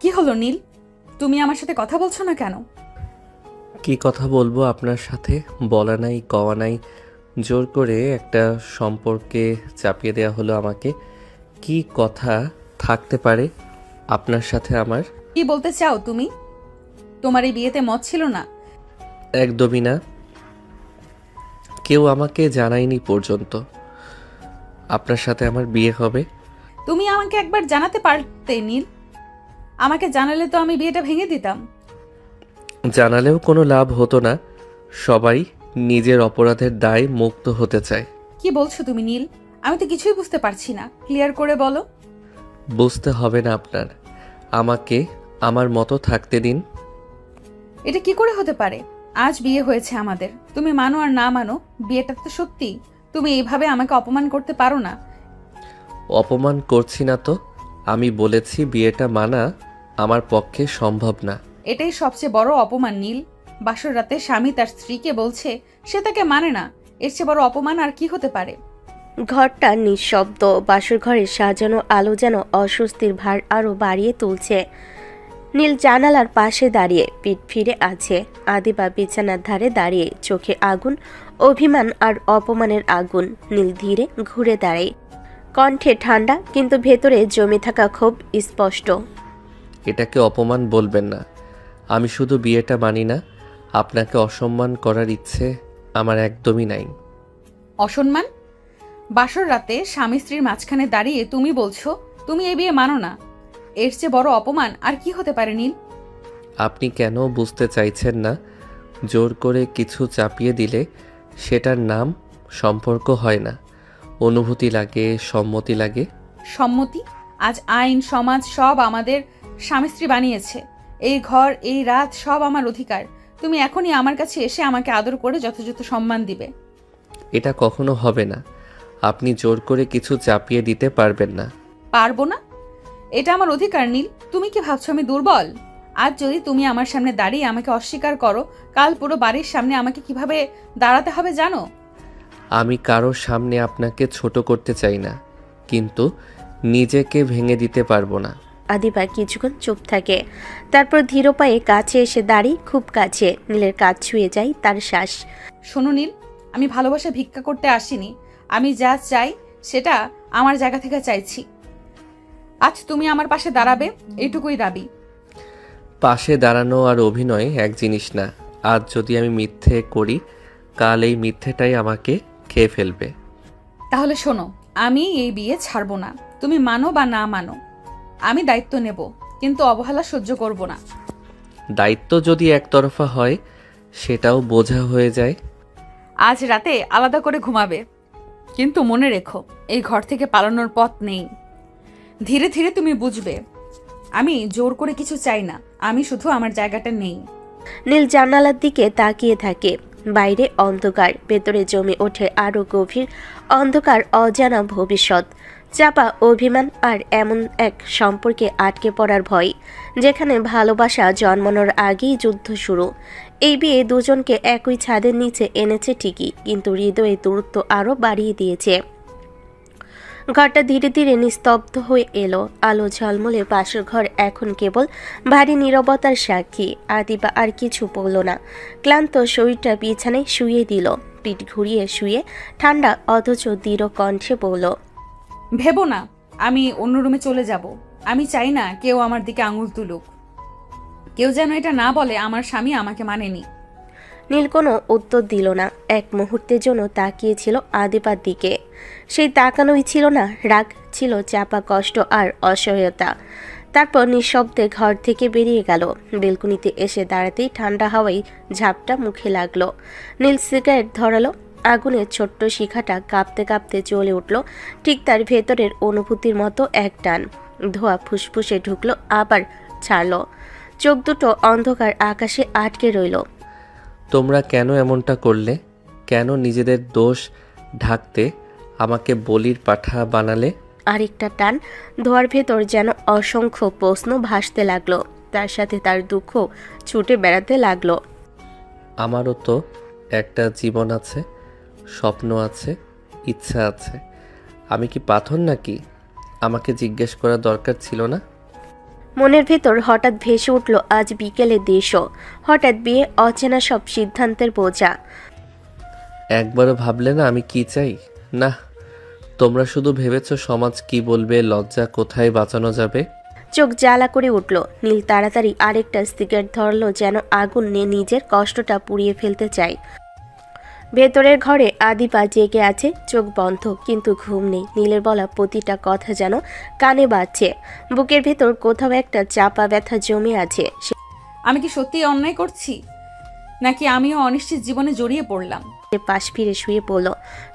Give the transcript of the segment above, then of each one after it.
কি হলো নীল? তুমি আমার সাথে কথা বলছো না কেন? কি কথা বলবো আপনার সাথে? বলা নাই কওয়া নাই, জোর করে একটা সম্পর্কে চাপিয়ে দেওয়া হলো আমাকে। কি কথা থাকতে পারে আপনার সাথে আমার? কি বলতে চাও তুমি? তোমার এই বিয়েতে মত ছিল না? একদমই না। কেউ আমাকে জানায়নি পর্যন্ত আপনার সাথে আমার বিয়ে হবে। তুমি আমাকে একবার জানাতে পারতে নীল। আমাকে জানালে তো আমি বিয়েটা ভেঙে দিতাম। জানালেও কোনো লাভ হতো না। সবাই নিজের অপরাধের দায় মুক্ত হতে চায়। কি বলছো তুমি নীল? আমি তো কিছুই বুঝতে পারছি না, ক্লিয়ার করে বলো। বুঝতে হবে না আপনার, আমাকে আমার মতো থাকতে দিন। এটা কি করে হতে পারে? আজ বিয়ে হয়েছে আমাদের, তুমি মানো আর না মানো, বিয়েটা তো সত্যি। তুমি এইভাবে আমাকে অপমান করতে পারো না। অপমান করছি না তো। আমি বলেছি বিয়েটা মানা আমার পক্ষে সম্ভব না। এটাই সবচেয়ে বড় অপমান নীল। বাসর রাতে স্বামী তার স্ত্রীকে বলছে সে তাকে মানে না। এর চেয়ে বড় অপমান আর কি হতে পারে? ঘরটা নিঃশব্দ। বাসর ঘরের সাজানো আলো যেন অস্বস্তির ভার আরো বাড়িয়ে তুলছে। নীল জানালার পাশে দাঁড়িয়ে পিঠ ফিরে আছে। আদিবা বিছানার ধারে দাঁড়িয়ে, চোখে আগুন, অভিমান আর অপমানের আগুন। নীল ধীরে ঘুরে দাঁড়ায়, কণ্ঠে ঠান্ডা কিন্তু ভেতরে জমে থাকা ক্ষোভ স্পষ্ট। এটাকে অপমান বলবেন না। আমি শুধু বিয়েটা মানি না, আপনাকে অসম্মান করার ইচ্ছে আমার একদমই নাই। অসম্মান? বাসর রাতে স্বামী স্ত্রীর মাঝখানে দাঁড়িয়ে তুমি বলছো তুমি এই বিয়ে মানো না? এর চেয়ে বড় অপমান আর কি হতে পারে নীল? আপনি কেন বুঝতে চাইছেন না? জোর করে কিছু চাপিয়ে দিলে সেটার নাম সম্পর্ক হয় না। অনুভূতি লাগে, সম্মতি লাগে। সম্মতি? আজ আইন সমাজ সব আমাদের স্বামী স্ত্রী বানিয়েছে। এই ঘর, এই রাত সব আমার অধিকার। তুমি এখনই আমার কাছে এসে আমাকে আদর করে যথাযথ সম্মান দিবে। এটা কখনো হবে না। আপনি জোর করে কিছু চাপিয়ে দিতে পারবেন না। পারবো না? এটা আমার অধিকার নীল। তুমি কি ভাবছো আমি দুর্বল? আজ যদি তুমি আমার সামনে দাঁড়িয়ে আমাকে অস্বীকার করো, কাল পুরো বাড়ির সামনে আমাকে কিভাবে দাঁড়াতে হবে জানো? আমি কারোর সামনে আপনাকে ছোট করতে চাই না, কিন্তু নিজেকে ভেঙে দিতে পারবো না। আদিবা কিছুক্ষণ চুপ থাকে, তারপর ধীর পায়ে কাছে এসে দাঁড়িয়ে, খুব কাছে। নীলের কাজ ছুঁয়ে যায় তার শ্বাস। শোনো নীল, আমি ভালোবাসা ভিক্ষা করতে আসিনি। আমি যা চাই সেটা আমার জায়গা থেকে চাইছি। আজ তুমি আমার পাশে দাঁড়াবে, এইটুকুই দাবি। পাশে দাঁড়ানো আর অভিনয় এক জিনিস না। আজ যদি আমি মিথ্যে করি, কাল এই মিথ্যেটাই আমাকে খেয়ে ফেলবে। তাহলে শোনো, আমি এই বিয়ে ছাড়বো না। তুমি মানো বা না মানো, আমি দায়িত্ব নেব, কিন্তু অবহেলা সহ্য করব না। দায়িত্ব যদি একতরফা হয়, সেটাও বোঝা হয়ে যায়। আজ রাতে আলাদা করে ঘুমাবে, কিন্তু মনে রেখো এই ঘর থেকে পালানোর পথ নেই। ধীরে ধীরে তুমি বুঝবে আমি জোর করে কিছু চাই না, আমি শুধু আমার জায়গাটা নেই। নীল জানালার দিকে তাকিয়ে থাকে। বাইরে অন্ধকার, ভেতরে জমে ওঠে আরো গভীর অন্ধকার, অজানা ভবিষ্যৎ। চাপা অভিমান আর এমন এক সম্পর্কে আটকে পড়ার ভয়, যেখানে ভালোবাসা জন্মানোর আগেই যুদ্ধ শুরু। এই বিয়ে দুজনকে একই ছাদের নিচে এনেছে ঠিকই, কিন্তু হৃদয়ে দূরত্ব আরো বাড়িয়ে দিয়েছে। ঘরটা ধীরে ধীরে নিস্তব্ধ হয়ে এলো। আলো ঝলমলে পাশের ঘর এখন কেবল ভারী নীরবতার সাক্ষী। আদিবা আর কিছু বলল না। ক্লান্ত শরীরটা বিছানায় শুয়ে দিল, পিঠ ঘুরিয়ে শুয়ে ঠান্ডা অথচ দৃঢ় কণ্ঠে বলল, ভেবো না আমি অন্য রুমে চলে যাব। আমি চাই না কেউ আমার দিকে আঙুল তুলুক। কেউ যেন এটা না বলে আমার স্বামী আমাকে মানেনি। নীল কোনো উত্তর দিল না। এক মুহূর্তের জন্য তাকিয়েছিল আদিবার দিকে। সেই তাকানোই ছিল না রাগ, ছিল চাপা কষ্ট আর অসহায়তা। তারপর নিঃশব্দে ঘর থেকে বেরিয়ে গেল। বেলকুনিতে এসে দাঁড়াতেই ঠান্ডা হাওয়ায় ঝাপটা মুখে লাগলো। নীল সিগারেট ধরালো। আগুনের ছোট্ট শিখাটা কাঁপতে কাঁপতে জ্বলে উঠল, ঠিক তার ভেতরের অনুভূতির মতো এক টান। ধোঁয়া ফুসফুসে ঢুকলো, আবার ছাড়লো। চোখ দুটো অন্ধকার আকাশে আটকে রইল। তোমরা কেন এমনটা করলে? কেন নিজেদের দোষ ঢাকতে আমাকে বলির পাঠা বানালে? আরেকটা টান। ধোয়ার ভেতর যেন অসংখ্য প্রশ্ন ভাসতে লাগলো, তার সাথে তার দুঃখ ছুটে বেড়াতে লাগলো। আমারও তো একটা জীবন আছে, স্বপ্ন আছে, ইচ্ছা আছে। আমি কি পাথর নাকি? আমাকে জিজ্ঞেস করা দরকার ছিল না? মনের ভেতর হঠাৎ ভেসে উঠল আজ বিকেলের দৃশ্য। হঠাৎ বিয়ে, অচেনা সব সিদ্ধান্তের বোঝা। একবারও ভাবলে না আমি কি চাই? না, তোমরা শুধু ভেবেছো সমাজ কি বলবে, লজ্জা কোথায় বাঁচানো যাবে। চোখ জ্বালা করে উঠল নীল। তাড়াতাড়ি আরেকটা সিগারেট ধরলো, যেন আগুন নিয়ে নিজের কষ্টটা পুড়িয়ে ফেলতে চায়। ভেতরের ঘরে আদিপা জেগে আছে, চোখ বন্ধ, কিন্তু ঘুম নেই। নীলের বলা প্রতিটা কথা যেন কানে বাজছে। বুকের ভেতর কোথাও একটা চাপা ব্যথা জমে আছে। আমি কি সত্যিই অন্যায় করছি, নাকি আমিও অনিশ্চিত জীবনে জড়িয়ে পড়লাম? সে পাশ ফিরে শুয়ে পড়ল।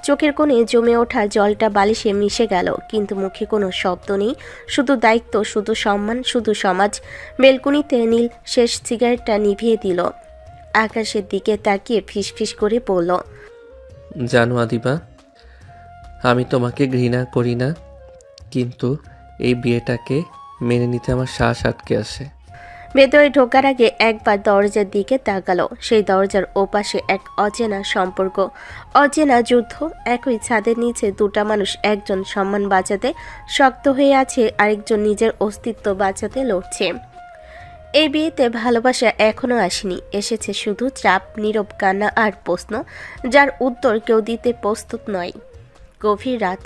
চোখের কোণে জমে ওঠা জলটা বালিশে মিশে গেল, কিন্তু মুখে কোনো শব্দ নেই। শুধু দায়িত্ব, শুধু সম্মান, শুধু সমাজ। বেলকুনিতে নীল শেষ সিগারেটটা নিভিয়ে দিল। আকাশের দিকে তাকিয়ে ফিসফিস করে বলল, জানো আদিবা, আমি তোমাকে ঘৃণা করি না, কিন্তু এই বিয়েটাকে মেনে নিতে আমার শ্বাস আটকে আসে। ভেতরে ঢোকার আগে একবার দরজার দিকে তাকালো। সেই দরজার ওপাশে এক অচেনা সম্পর্ক, অচেনা যুদ্ধ। একই ছাদের নিচে দুটা মানুষ, একজন সম্মান বাঁচাতে শক্ত হয়ে আছে, আরেকজন নিজের অস্তিত্ব বাঁচাতে লড়ছে। এই বিয়েতে ভালোবাসা এখনো আসেনি, এসেছে শুধু চাপ, নীরব কান্না আর প্রশ্ন, যার উত্তর কেউ দিতে প্রস্তুত নয়। গভীর রাত,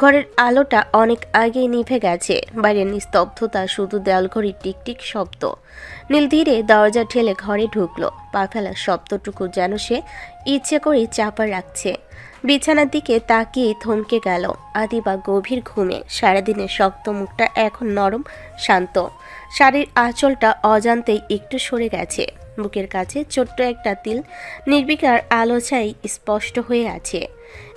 ঘরের আলোটা অনেক আগেই নিভে গেছে। বাইরের নিস্তব্ধতা, শুধু দেওয়ালঘড়ির টিকটিক শব্দ। নীল ধীরে দরজা ঠেলে ঘরে ঢুকলো। পা ফেলার শব্দটুকু যেন সে ইচ্ছে করে চাপা রাখছে। বিছানার দিকে তাকিয়ে থমকে গেল। আদিবা গভীর ঘুমে, সারাদিনের শক্ত মুখটা এখন নরম, শান্ত। শাড়ির আঁচলটা অজান্তেই একটু সরে গেছে। বুকের কাছে ছোট্ট একটা তিল নির্বিকার আলো ছাই স্পষ্ট হয়ে আছে।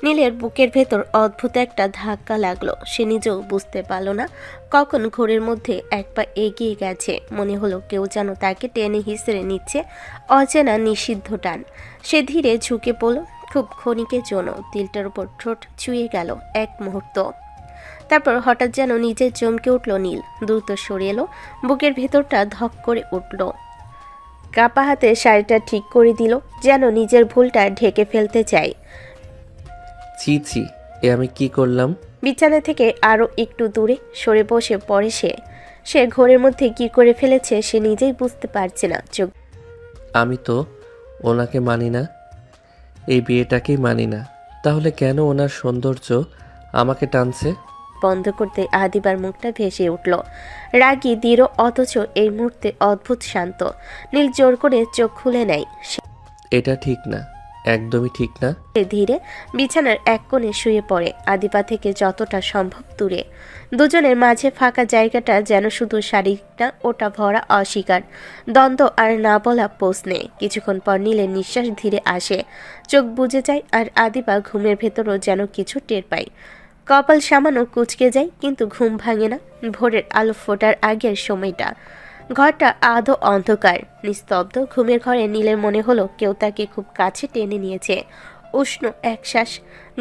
নীলের বুকের ভেতর অদ্ভুত একটা ধাক্কা লাগলো। সে নিজেও বুঝতে পারল না কখন ঘোরের মধ্যে এক পা এগিয়ে গেছে। মনে হলো কেউ যেন তাকে টেনে হিসড়ে নিচ্ছে, অচেনা নিষিদ্ধ টান। সে ধীরে ঝুঁকে পড়ল। খুব ক্ষণিকের জন্য তিলটার উপর ঠোঁট ছুঁয়ে গেল এক মুহূর্ত। তারপর হঠাৎ যেন নিজে চমকে উঠল নীল। দ্রুত সরে এলো। বুকের ভেতরটা ধক করে উঠল। কাপা হাতে শাড়িটা ঠিক করে দিল, যেন নিজের ভুলটা ঢেকে ফেলতে চায়। ছি ছি, এ আমি কি করলাম? বিছানা থেকে আরও একটু দূরে সরে বসে পড়ে সে ঘোরের মধ্যে কি করে ফেলেছে সে নিজেই বুঝতে পারছে না। চোখ আমি তো ওনাকে মানি না, এই বিয়েটাকেই মানি না। তাহলে কেন ওনার সৌন্দর্য আমাকে টানছে? বন্ধ করতে আদিবার মুখটা ভেসে উঠল, রাগী দৃঢ়, অথচ এই মুহূর্তে অদ্ভুত শান্ত। নীল জোর করে চোখ খুলে নেয়। এটা ঠিক না, একদমই ঠিক না। সে ধীরে বিছানার এক কোণে শুয়ে পড়ে, আদিবা থেকে যতটা সম্ভব দূরে। দুজনের মাঝে ফাঁকা জায়গাটা যেন শুধু শারীরিকটা, ওটা ভরা অস্বীকার, দ্বন্দ্ব আর না বলা প্রশ্নে। কিছুক্ষণ পর নীলের নিঃশ্বাস ধীরে আসে, চোখ বুজে যায়, আর আদিবা ঘুমের ভেতরও যেন কিছু টের পায়। কপাল সামান্য কুঁচকে যায়, কিন্তু ঘুম ভাঙে না। ভোরের আলো ফোটার আগের সময়টা। ঘরটা আধো অন্ধকার, নিস্তব্ধ। ঘুমের ঘরে নীলের মনে হলো কেউ তাকে খুব কাছে টেনে নিয়েছে। উষ্ণ এক শ্বাস,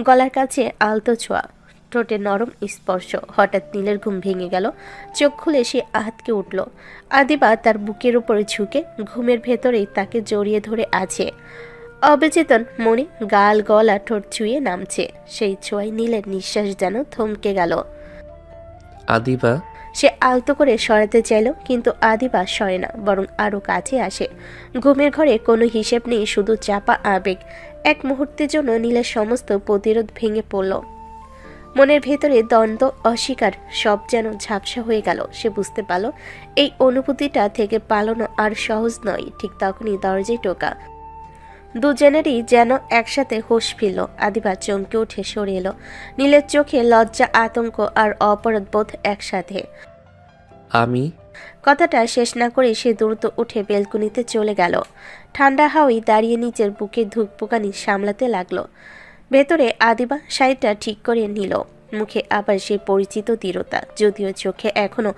গলার কাছে আলতো ছোঁয়া, ঠোঁটে নরম স্পর্শ। হঠাৎ নীলের ঘুম ভেঙে গেল। চোখ খুলে সে আঁতকে উঠল। আদিবা তার বুকের উপরে ঝুঁকে ঘুমের ভেতরেই তাকে জড়িয়ে ধরে আছে। অবচেতন মনে গাল, গলা, ঠোঁট ছুঁয়ে নামছে। সেই ছোঁয়ায় নীলের নিঃশ্বাস যেন থমকে গেল। আদিবা, সে আলতো করে সরাতে চাইল, কিন্তু আদিবা সরে না, বরং আরো কাছে আসে। ঘুমের ঘরে কোনো হিসেব নেই, শুধু চাপা আবেগ। এক মুহূর্তের জন্য নীলের সমস্ত প্রতিরোধ ভেঙে পড়ল। মনের ভেতরে দ্বন্দ্ব, অস্বীকার, সব যেন ঝাপসা হয়ে গেল। সে বুঝতে পারল এই অনুভূতিটা থেকে পালানো আর সহজ নয়। ঠিক তখনই দরজায় টোকা। দুজনেরই যেন একসাথে হুঁশ ফিরল। আদিবা চমকে উঠে সরে এলো। নীলের চোখে লজ্জা, আতঙ্ক আর অপরাধ বোধ একসাথে। আমি কথাটা শেষ না করে সে দ্রুত উঠে বেলকুনিতে চলে গেল। ঠান্ডা হাওয়ায় দাঁড়িয়ে নিচের বুকে ধুকপুকানি সামলাতে লাগলো। ভেতরে আদিবা শাড়িটা ঠিক করে নিল। মুখে আবার সেই পরিচিত দৃঢ়তা, যদিও চোখে এখনো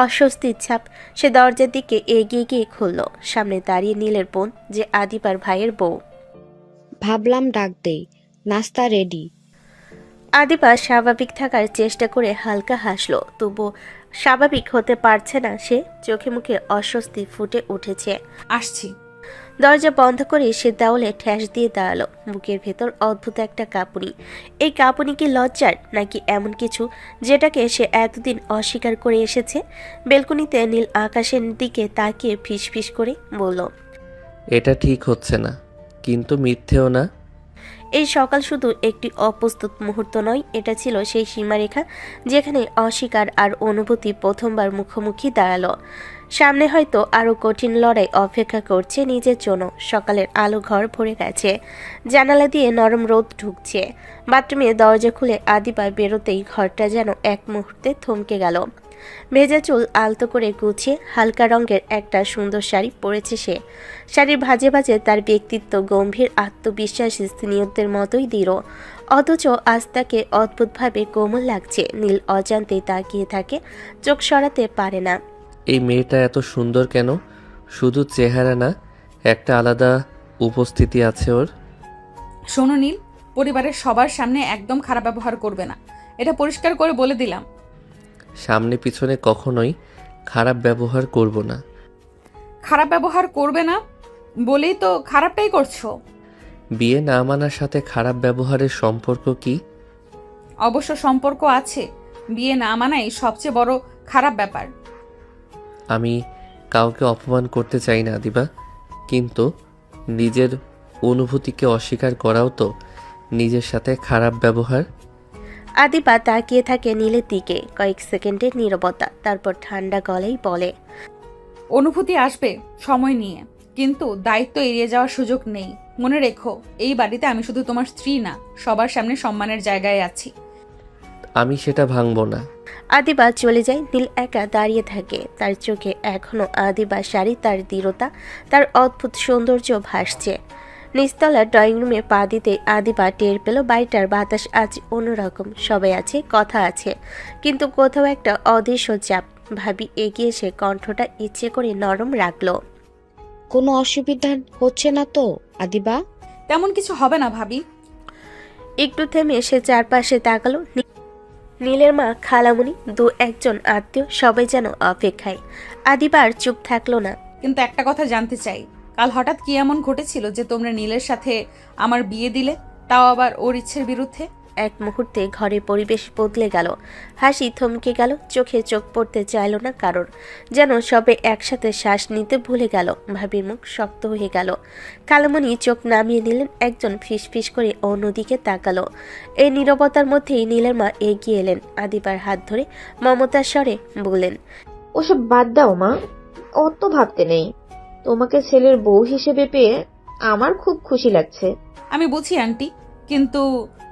অস্বস্তির ছাপ। সে দরজার দিকে এগিয়ে গিয়ে খুলল। সামনে দাঁড়িয়ে নীলের বোন, যে আদিবার ভাইয়ের বউ। ভাবলাম ডাক দেই, নাস্তা রেডি। আদিবা স্বাভাবিক থাকার চেষ্টা করে হালকা হাসলো, তবু স্বাভাবিক হতে পারছে না সে। চোখে মুখে অস্বস্তি ফুটে উঠেছে। আসছি। দরজা বন্ধ করে সে দেওয়ালে ঠ্যাস দিয়ে দাঁড়ালো। বুকের ভেতর অদ্ভুত একটা কাঁপুনি। এই কাঁপুনি কি লজ্জার, নাকি এমন কিছু যেটাকে সে এতদিন অস্বীকার করে এসেছে? বেলকনিতে নীল আকাশের দিকে তাকিয়ে ফিসফিস করে বলল, এটা ঠিক হচ্ছে না, কিন্তু মিথ্যেও না। এই সকাল শুধু একটি অপ্রস্তুত মুহূর্ত নয়, এটা ছিল সেই সীমারেখা যেখানে অস্বীকার আর অনুভূতি প্রথমবার মুখোমুখি দাঁড়ালো। সামনে হয়তো আরও কঠিন লড়াই অপেক্ষা করছে নিজের জন্য। সকালের আলো ঘর ভরে গেছে, জানালা দিয়ে নরম রোদ ঢুকছে। বাথরুমে দরজা খুলে আদিবা বেরোতেই ঘরটা যেন এক মুহূর্তে থমকে গেল। ভেজা চুল আলতো করে গুছিয়ে হালকা রঙের একটা সুন্দর শাড়ি পরেছে সে। শাড়ির ভাঁজে ভাঁজে তার ব্যক্তিত্ব গম্ভীর, আত্মবিশ্বাসী স্ত্রীয়ত্বের মতোই দৃঢ়। অথচ আজ তাকে অদ্ভুতভাবে কোমল লাগছে। নীল অজান্তেই তাকিয়ে থাকে, চোখ সরাতে পারে না। এই মেয়েটা এত সুন্দর কেন? শুধু চেহারা না, একটা আলাদা উপস্থিতি আছে ওর। শোনো নীল, পরিবারের সবার সামনে একদম খারাপ ব্যবহার করবে না, এটা পরিষ্কার করে বলে দিলাম। সামনে পিছনে কখনোই খারাপ ব্যবহার করব না। খারাপ ব্যবহার করবে না বলেই তো খারাপটাই করছো। বিয়ে না মানার সাথে খারাপ ব্যবহারের সম্পর্ক কি? অবশ্য সম্পর্ক আছে, বিয়ে না মানাই সবচেয়ে বড় খারাপ ব্যাপার। আমি কাউকে অপমান করতে চাই না দিবা, কিন্তু নিজের অনুভূতিকে অস্বীকার করাও তো নিজের সাথে খারাপ ব্যবহার। আদিবা তাকিয়ে থাকে নীলের দিকে। কয়েক সেকেন্ডের নীরবতা, তারপর ঠান্ডা গলায় বলে, অনুভূতি আসবে সময় নিয়ে, কিন্তু দায়িত্ব এড়িয়ে যাওয়ার সুযোগ নেই। মনে রেখো, এই বাড়িতে আমি শুধু তোমার স্ত্রী না, সবার সামনে সম্মানের জায়গায় আছি। আমি সেটা ভাঙবো না। আদিবা চলে যায়। নীল একা দাঁড়িয়ে থাকে, তার চোখে এখনো আদিবা শাড়ি, তার দৃঢ়তা, তার অদ্ভুত সৌন্দর্য ভাসছে। নিচতলার ড্রয়িং রুমে পা দিতে আদিবা টের পেল বাড়িটার বাতাস আজ অন্যরকম। সবাই আছে, কথা আছে, কিন্তু কোথাও একটা অদৃশ্য চাপ। ভাবি এগিয়ে এসে কণ্ঠটা ইচ্ছে করে নরম রাখলো। কোনো অসুবিধা হচ্ছে না তো আদিবা? তেমন কিছু হবে না ভাবি। একটু থেমে সে চারপাশে তাকালো। নীলের মা, খালামুনি, দু একজন আত্মীয়, সবাই যেন অপেক্ষায়। আদিবা আর চুপ থাকলো না। কিন্তু একটা কথা জানতে চাই, কাল হঠাৎ কি এমন ঘটেছিল যে তোমরা নীলের সাথে আমার বিয়ে দিলে, তাও আবার ওর ইচ্ছের বিরুদ্ধে? এক মুহূর্তে ঘরের পরিবেশ বদলে গেল। হাসি থমকে গেল, চোখে চোখ পড়তে চাইল না কারোর। যেন সবে একসাথে শ্বাস নিতে ভুলে গেল। ভাবির মুখ শক্ত হয়ে গেল। কালামণি চোখ নামিয়ে নিলেন, একজন ফিসফিস করে অন্যদিকে তাকালো। এই নীরবতার মধ্যেই নীলের মা এগিয়ে এলেন, আদিবার হাত ধরে মমতার স্বরে বললেন, ওসব বাদ দাও মা, অত ভাবতে নেই। তোমাকে ছেলের বউ হিসেবে পেয়ে আমার খুব খুশি লাগছে। আমি বুঝি আন্টি, কিন্তু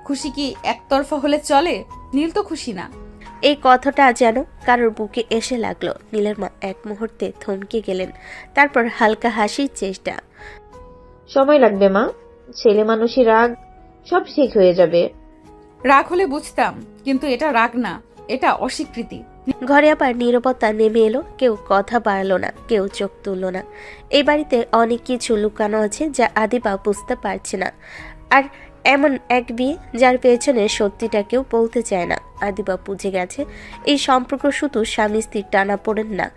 খুশি কি একতরফা হলে চলে? নীল তো খুশি না। এই কথাটা যেন কারোর বুকে এসে লাগলো। নীলের মা এক মুহূর্তে থমকে গেলেন, তারপর হালকা হাসির চেষ্টা। সময় লাগবে মা, ছেলে মানুষই রাগ, সব ঠিক হয়ে যাবে। রাগ হলে বুঝতাম, কিন্তু এটা রাগ না, এটা অস্বীকৃতি। ঘরে আবার নীরবতা নেমে এলো। কেউ কথা বাড়ালো না, কেউ চোখ তুলল না। এই বাড়িতে অনেক কিছু লুকানো আছে যা আদিবা বুঝতে পারছে না। আর এমন এক বিয়ে যার পেছনে সত্যিটা কেউ বলতে চায় না। আদিবা বুঝে গেছে এই সম্পর্ক শুধু স্বামী স্ত্রীর টানা পড়েন না,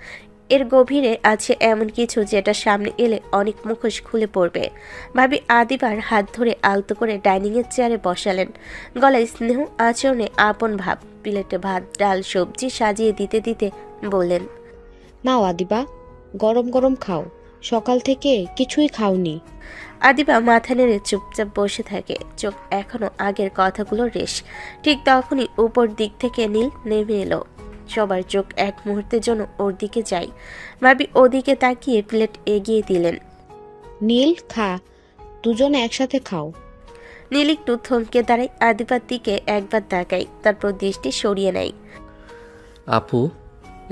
এর গভীরে আছে এমন কিছু যেটা সামনে এলে অনেক মুখোশ খুলে পড়বে। ভাবি আদিবার হাত ধরে আলতো করে ডাইনিংয়ের চেয়ারে বসালেন। গলায় স্নেহ, আচরণে আপন ভাব। প্লেটে ভাত, ডাল, সবজি সাজিয়ে দিতে দিতে বললেন, নাও আদিবা, গরম গরম খাও, সকাল থেকে কিছুই খাওনি। আদিবা মাথা নেড়ে চুপচাপ বসে থাকে, চোখ এখনো আগের কথাগুলো রেশ। ঠিক তখনই উপর দিক থেকে নীল নেমে এলো। সবার চোখ এক মুহূর্তের জন্য ওর দিকে যায়। ভাবি ওদিকে তাকিয়ে প্লেট এগিয়ে দিলেন। নীল, খা, দুজনে একসাথে খাও। নীল একটু থমকে দাঁড়ায়, আদিবার দিকে একবার তাকাই, তারপর দৃষ্টি সরিয়ে নেয়। আপু,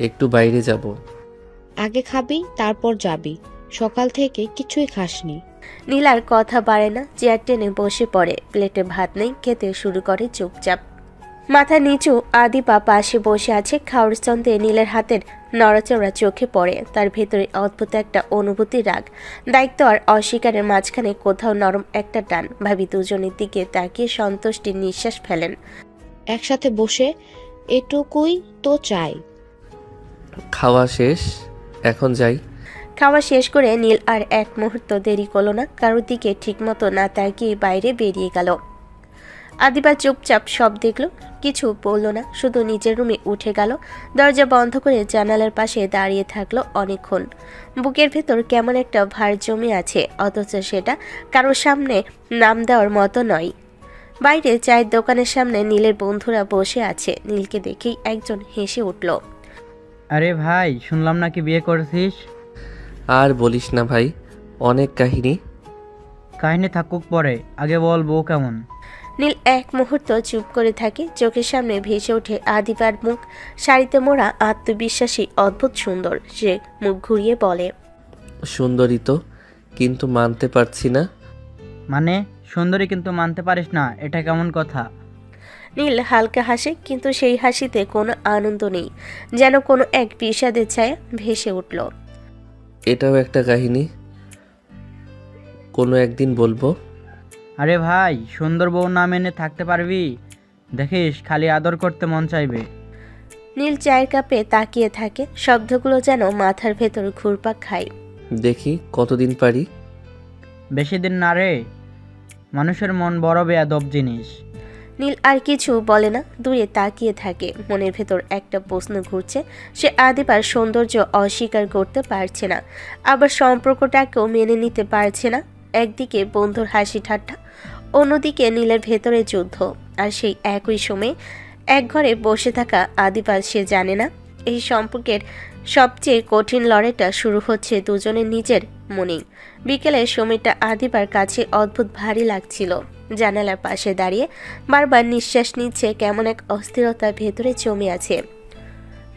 একটু বাইরে যাব। আগে খাবি তারপর যাবি, সকাল থেকে কিছুই খাসনি। নীল আর কথা বাড়ে না, চেয়ার টেনে বসে পড়ে। প্লেটে ভাত নেই, খেতে শুরু করে চুপচাপ। মাথা নিচু আদিবা পাশে বসে আছে। খাওয়ার ছন্দে নীলের হাতের নড়াচড়া চোখে পড়ে। তার ভেতরে অদ্ভুত একটা অনুভূতি, রাগ, দায়িত্ব আর অস্বীকারের মাঝখানে কোথাও নরম একটা টান। ভাবি দুজনের দিকে তাকিয়ে সন্তুষ্টির নিঃশ্বাস ফেলেন। একসাথে বসে এটুকুই তো চাই। খাওয়া শেষ, এখন যাই। খাওয়া শেষ করে নীল আর এক মুহূর্ত দেরি করলো না, কারোর দিকে ঠিকমতো না তাকিয়ে বাইরে বেরিয়ে গেল। আদিবা চুপচাপ সব দেখল, কিছু বলল না, শুধু নিজের রুমে উঠে গেল। দরজা বন্ধ করে জানালার পাশে দাঁড়িয়ে থাকলো অনেকক্ষণ। বুকের ভেতর কেমন একটা ভার জমে আছে, অথচ সেটা কারোর সামনে নাম দেওয়ার মতো নয়। বাইরে চায়ের দোকানের সামনে নীলের বন্ধুরা বসে আছে। নীলকে দেখেই একজন হেসে উঠল। আরে ভাই, শুনলাম নাকি বিয়ে করেছিস? আর বলিস না ভাই, অনেক কাহিনী। কাহিনী থাকুক পরে, আগে বল বউ কেমন? নীল এক মুহূর্ত চুপ করে থাকে। চোখের সামনে ভেসে ওঠে আদিবার মুখ, শাড়িতে মোড়া, আত্মবিশ্বাসী, অদ্ভুত সুন্দর। সে মুখ ঘুরিয়ে বলে, সুন্দরী তো, কিন্তু মানতে পারছি না। মানে সুন্দরী কিন্তু মানতে পারিস না, এটা কেমন কথা? নীল হালকা হাসে, কিন্তু সেই হাসিতে কোনো আনন্দ নেই, যেন কোনো এক বিষাদের ছায়া ভেসে উঠল। এটাও একটা কাহিনী, কোনো একদিন বলবো। আরে ভাই, সুন্দর বউ না মেনে থাকতে পারবি? দেখিস খালি আদর করতে মন চাইবে। নীল চায়ের কাপে তাকিয়ে থাকে, শব্দগুলো যেন মাথার ভেতর ঘুরপাক খায়। দেখি কতদিন পারি। বেশি দিন না রে, মানুষের মন বড় বেয়াদব জিনিস। নীল আর কিছু বলে না, দূরে তাকিয়ে থাকে। মনের ভেতর একটা প্রশ্ন ঘুরছে। সে আদিবার সৌন্দর্য অস্বীকার করতে পারছে না, আবার সম্পর্কটাকেও মেনে নিতে পারছে না। একদিকে বন্ধুর হাসি ঠাট্টা, অন্যদিকে নীলের ভেতরে যুদ্ধ। আর সেই একই সময়ে এক ঘরে বসে থাকা আদিবার সে জানে না এই সম্পর্কের সবচেয়ে কঠিন লড়াইটা শুরু হচ্ছে দুজনের নিজের মনেই। বিকেলের সময়টা আদিবার কাছে অদ্ভুত ভারী লাগছিল। জানালার পাশে দাঁড়িয়ে বারবার নিঃশ্বাস নিচ্ছে, কেমন এক অস্থিরতা ভেতরে জমে আছে।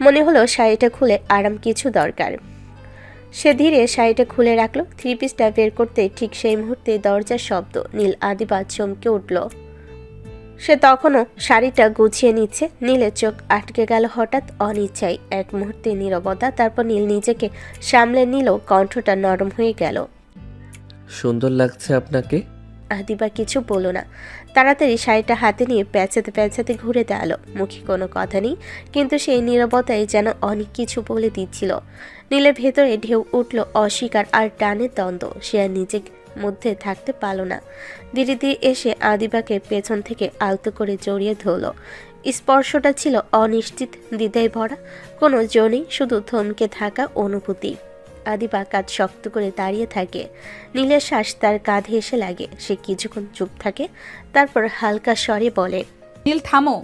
মনে হলো শাড়িটা খুলে আরাম কিছু দরকার। সে ধীরে শাড়িটা খুলে রাখলো। থ্রি পিসটা বের করতে ঠিক সেই মুহূর্তে দরজার শব্দ। নীল আদিবা চমকে উঠল। সে তখনও শাড়িটা গুছিয়ে নিচ্ছে। নীলের চোখ আটকে গেল হঠাৎ অনিচ্ছায়। এক মুহূর্তে নীরবতা, তারপর নীল নিজেকে সামলে নিল, কণ্ঠটা নরম হয়ে গেল। সুন্দর লাগছে আপনাকে। আদিবা কিছু বলল না, তাড়াতাড়ি শাড়িটা হাতে নিয়ে প্যাঁচাতে প্যাঁচাতে ঘুরে দাঁড়ালো। মুখে কোনো কথা নেই, কিন্তু সেই নীরবতায় যেন অনেক কিছু বলে দিচ্ছিল। নীলের ভেতরে ঢেউ উঠল অস্বীকার আর টানের দ্বন্দ্ব। সে আর নিজের মধ্যে থাকতে পারল না। ধীরে ধীরে এসে আদিবাকে পেছন থেকে আলতো করে জড়িয়ে ধরল। স্পর্শটা ছিল অনিশ্চিত, দ্বিধায় ভরা, কোনো জোর নেই, শুধু থমকে থাকা অনুভূতি। আদিবা কাঁধ শক্ত করে দাঁড়িয়ে থাকে। নীলের শ্বাস তার কাঁধে এসে লাগে। সে কিছুক্ষণ চুপ থাকে, তারপর হালকা স্বরে বলে, নীল থামো।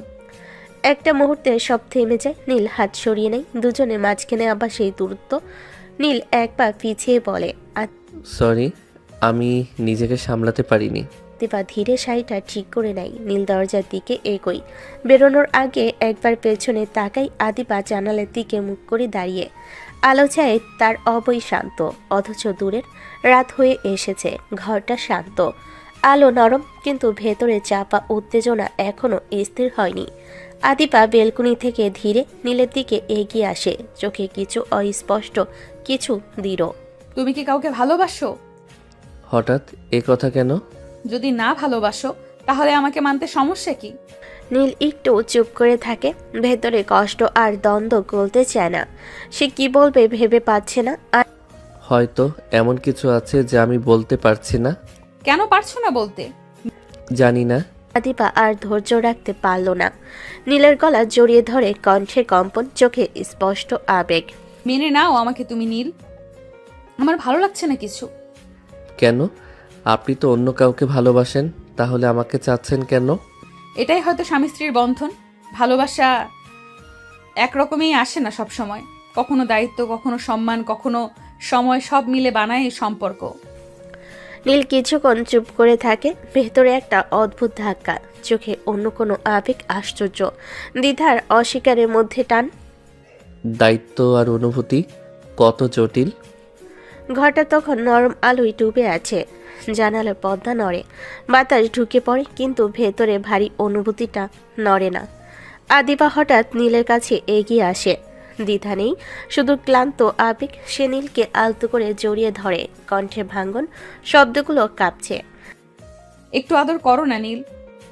একটা মুহূর্তে সব থেমে যায়। নীল হাত সরিয়ে নেয়, দুজনের মাঝখানে আবার সেই দূরত্ব। নীল এক পা পিছিয়ে বলে, সরি, আমি নিজেকে সামলাতে পারিনি। আদিবা ধীরে শাড়িটা ঠিক করে নেয়। নীল দরজার দিকে এগোয়। বেরোনোর আগে একবার পেছনে তাকাই। আদিবা জানালার দিকে মুখ করে দাঁড়িয়ে। আলো ছায় তার অবৈ শান্ত, অথচ দূরের রাত হয়ে এসেছে। ঘরটা শান্ত, আলো নরম, কিন্তু ভেতরে চাপা উত্তেজনা এখনো স্থির হয়নি। আদিবা বেলকুনি থেকে ধীরে নীলের দিকে এগিয়ে আসে, চোখে কিছু অস্পষ্ট, কিছু দৃঢ়। তুমি কি কাউকে ভালোবাসো? হঠাৎ এ কথা কেন? যদি না ভালোবাসো তাহলে আমাকে মানতে সমস্যা কি? নীল একটু চুপ করে থাকে। ভেতরে কষ্ট আর দ্বন্দ্ব গলতে চায় না। সে কি বলবে ভেবে পাচ্ছে না। আর হয়তো এমন কিছু আছে যা আমি বলতে পারছি না। কেন পারছো না বলতে? জানি না। আদিবা আর ধৈর্য রাখতে পারল না। নীলের গলা জড়িয়ে ধরে, কণ্ঠে কম্পন, চোখে স্পষ্ট আবেগ। মেনে নাও আমাকে তুমি নীল, আমার ভালো লাগছে না কিছু। কেন? আপনি তো অন্য কাউকে ভালোবাসেন, তাহলে আমাকে চাচ্ছেন কেন? এটাই হয়তো স্বামী স্ত্রীর বন্ধন। ভালোবাসা একরকমই আসে না সব সময়। কখনো দায়িত্ব, কখনো সম্মান, কখনো সময়, সব মিলে বানায় এই সম্পর্ক। নীল কিছুক্ষণ চুপ করে থাকে। ভেতরে একটা অদ্ভুত ধাক্কা, চোখে অন্য কোনো আবেগ, আশ্চর্য, দ্বিধার, অস্বীকারের মধ্যে টান। দায়িত্ব আর অনুভূতি কত জটিল। ঘরটা তখন নরম আলোয় ডুবে আছে। জানালার পর্দা নড়ে, বাতাস ঢুকে পড়ে, কিন্তু ভেতরে ভারী অনুভূতিটা নড়ে না। আদিবা হঠাৎ নীলের কাছে এগিয়ে আসে। দ্বিধা নেই, শুধু ক্লান্ত আবেগ। সে নীলকে আলতো করে জড়িয়ে ধরে, কণ্ঠে ভাঙ্গন, শব্দগুলো কাঁপছে। একটু আদর করো না নীল,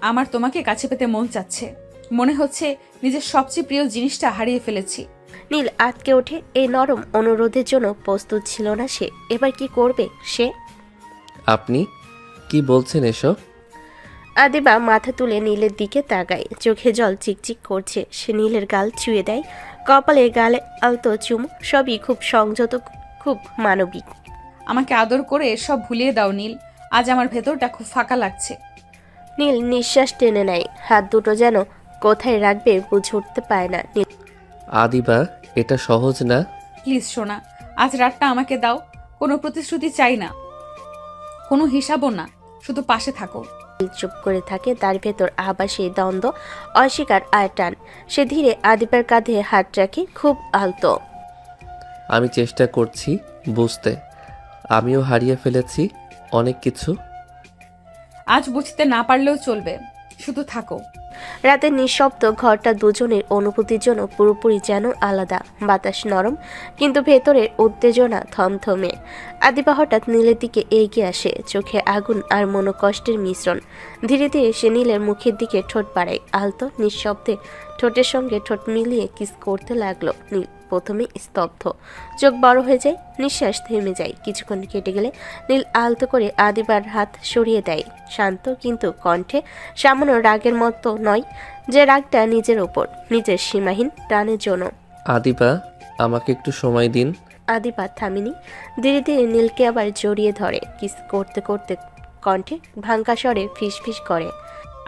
আমার তোমাকে কাছে পেতে মন চাচ্ছে। মনে হচ্ছে নিজের সবচেয়ে প্রিয় জিনিসটা হারিয়ে ফেলেছি। নীল আটকে ওঠে। এই নরম অনুরোধের জন্য প্রস্তুত ছিল না সে। এবার কি করবে সে? আপনি কি বলছেন এসব? আদিবা মাথা তুলে নীলের দিকে তাকায়, চোখে জল চিকচিক করছে। সে নীলের গাল ছুঁয়ে দেয়, কপালে গালে আলতো চুমু, সবই খুব সংযত, খুব মানবিক। আমাকে আদর করে সব ভুলিয়ে দাও নীল, আজ আমার ভেতরটা খুব ফাঁকা লাগছে। নীল নিঃশ্বাস টেনে নেয়, হাত দুটো যেন কোথায় রাখবে বুঝে উঠতে পারে না। নীল আদিবা, এটা সহজ না। প্লিজ সোনা, আজ রাতটা আমাকে দাও। কোনো প্রতিশ্রুতি চাই না, কোনো হিসাবও না, শুধু পাশে থাকো। চুপ করে থাকে, তার ভেতর আবার সেই দ্বন্দ্ব, অস্বীকার আর টান। সে ধীরে আদিবার কাঁধে হাত রাখে, খুব আলতো। আমি চেষ্টা করছি বুঝতে। আমিও হারিয়ে ফেলেছি অনেক কিছু। আজ বুঝতে না পারলেও চলবে, শুধু থাকো। রাতের নিঃশব্দ ঘরটা দুজনের অনুভূতির জন্য পুরোপুরি যেন আলাদা। বাতাস নরম, কিন্তু ভেতরের উত্তেজনা থমথমে। আদিবা হঠাৎ নীলের দিকে এগিয়ে আসে, চোখে আগুন আর মনোকষ্টের মিশ্রণ। ধীরে ধীরে সে নীলের মুখের দিকে ঠোঁট বাড়ায়, আলতো নিঃশব্দে ঠোঁটের সঙ্গে ঠোঁট মিলিয়ে কিস করতে লাগলো। নীল প্রথমে স্তব্ধ, চোখ বড় হয়ে যায়, নিঃশ্বাস থেমে যায়। কিছুক্ষণ কেটে গেলে নীল আলতো করে আদিবার হাত সরিয়ে দেয়, শান্ত কিন্তু কণ্ঠে, সামান্য রাগের মতো নয়, যে রাগটা নিজের ওপর, নিজের সীমাহীন টানের জন্য। আদিবা, আমাকে একটু সময় দিন। আদিবা থামিনি, ধীরে ধীরে নীলকে আবার জড়িয়ে ধরে, কিস করতে করতে কণ্ঠে ভাঙ্গা স্বরে ফিসফিস করে।